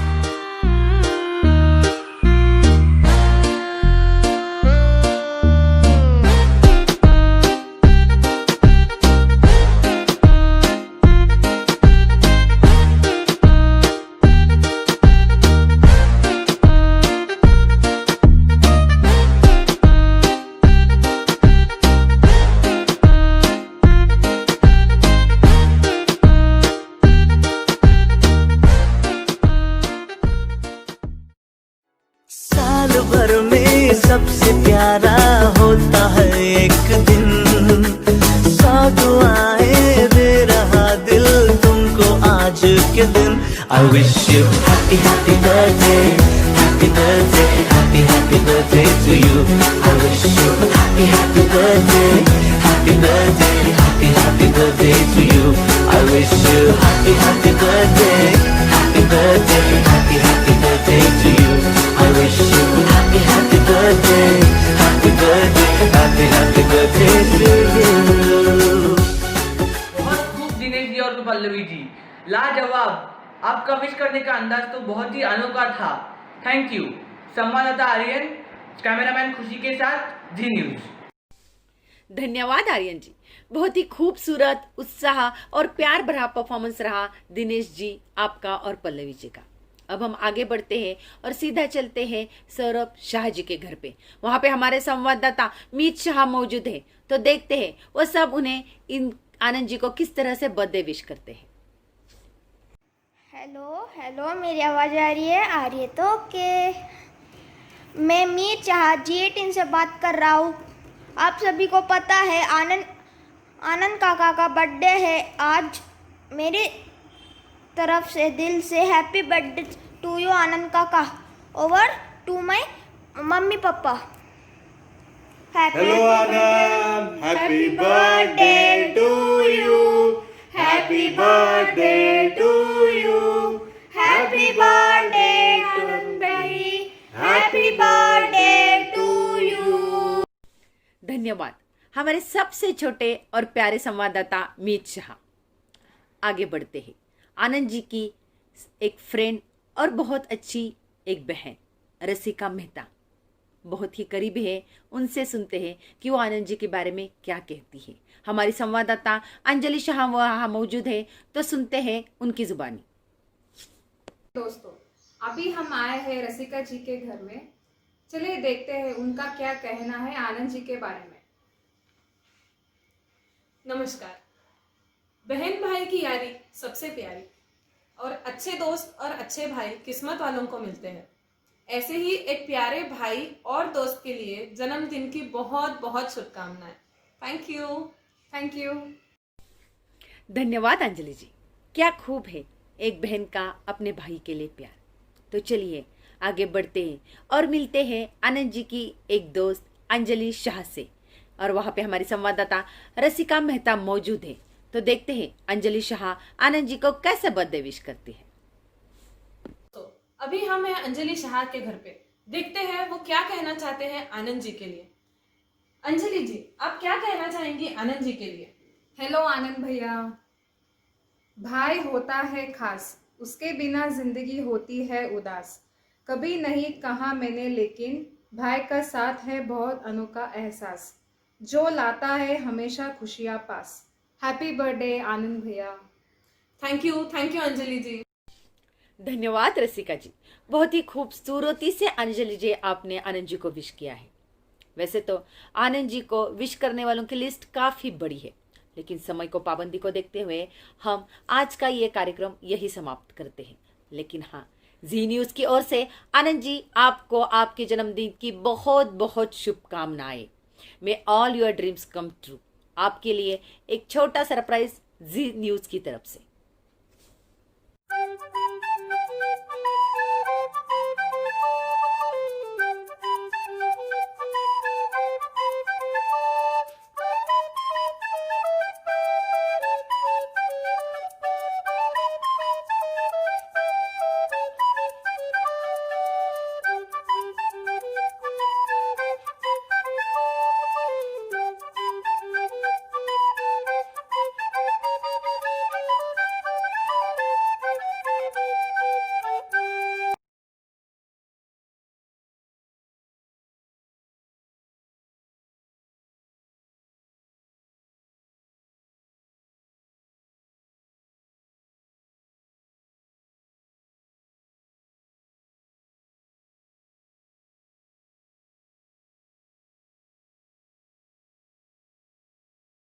साल भर में सबसे प्यारा होता है एक दिन, सौ दुआएं दे रहा दिल तुमको आज के दिन। I wish you happy happy birthday, happy birthday, happy happy birthday to you. I wish you happy happy birthday, happy birthday, happy happy birthday to you. I wish you happy happy birthday, happy birthday, happy happy birthday to you. I wish you happy happy birthday, happy birthday, happy happy birthday to you. बहुत खूब दिनेश जी और पल्लवी जी, लाजवाब। आपका wish करने का अंदाज तो बहुत ही अनोखा था। Thank you. संवाददाता आर्यन, कैमरामैन खुशी के साथ जी न्यूज। धन्यवाद आर्यन जी, बहुत ही खूबसूरत, उत्साह और प्यार भरा परफॉर्मेंस रहा दिनेश जी आपका और पल्लवी जी का। अब हम आगे बढ़ते हैं और सीधा चलते हैं सौरभ शाह जी के घर पे। वहां पे हमारे संवाददाता मीत शाह मौजूद है। तो देखते हैं वो सब उन्हें इन आनंद जी को किस तरह से बर्थडे विश करते हैं। हेलो हेलो, मेरी आवाज़ आ रही है? आ रही है तो ओके। मैं मीत शाह G18 से बात कर रहा हूँ। आप सभी को पता है आनंद काका का बर्थडे है आज। मेरी तरफ से दिल से happy birthday to you Anand काका। Over to my mummy papa. Hello Anand, happy birthday to you. Happy birthday to you. Happy birthday आनंद भाई। Happy birthday to you। धन्यवाद हमारे सबसे छोटे और प्यारे संवाददाता मीत शाह। आगे बढ़ते हैं। आनंद जी की एक फ्रेंड और बहुत अच्छी एक बहन रसिका मेहता बहुत ही करीबी है। उनसे सुनते हैं कि वो आनंद जी के बारे में क्या कहती है। हमारी संवाददाता अंजलि शाह वहाँ मौजूद है, तो सुनते हैं उनकी जुबानी। दोस्तों, अभी हम आए हैं रसिका जी के घर में। चलिए देखते हैं उनका क्या कहना है आनंद जी के बारे में। नमस्कार। बहन भाई की यारी सबसे प्यारी और अच्छे दोस्त और अच्छे भाई किस्मत वालों को मिलते हैं। ऐसे ही एक प्यारे भाई और दोस्त के लिए जन्मदिन की बहुत बहुत शुभकामनाएं। Thank you. Thank you. धन्यवाद अंजलि जी, क्या खूब है एक बहन का अपने भाई के लिए प्यार। तो चलिए आगे बढ़ते हैं और मिलते हैं आनंद जी की एक दोस्त अंजलि शाह से, और वहाँ पे हमारी संवाददाता रसिका मेहता मौजूद है। तो देखते हैं अंजलि शाह आनंद जी को कैसे बर्थडे विश करती है। तो अभी हम हैं अंजलि शाह के घर पे, देखते हैं वो क्या कहना चाहते हैं आनंद जी के लिए। अंजलि जी, आप क्या कहना चाहेंगी आनंद जी के लिए? हेलो आनंद भैया। भाई होता है खास, उसके बिना जिंदगी होती है उदास। कभी नहीं कहा मैंने लेकिन भाई का साथ है बहुत अनोखा एहसास, जो लाता है हमेशा खुशियाँ पास। हैप्पी बर्थडे आनंद भैया। थैंक यू अंजलि जी। धन्यवाद रसिका जी, बहुत ही खूबसूरती से अंजलि जी आपने आनंद जी को विश किया है। वैसे तो आनंद जी को विश करने वालों की लिस्ट काफी बड़ी है, लेकिन समय को पाबंदी को देखते हुए हम आज का ये कार्यक्रम यही समाप्त करते हैं। लेकिन हाँ, जी न्यूज की ओर से आनंद जी आपको आपके जन्मदिन की बहुत बहुत शुभकामनाएं। May all your dreams come true. आपके लिए एक छोटा सरप्राइज जी न्यूज की तरफ से।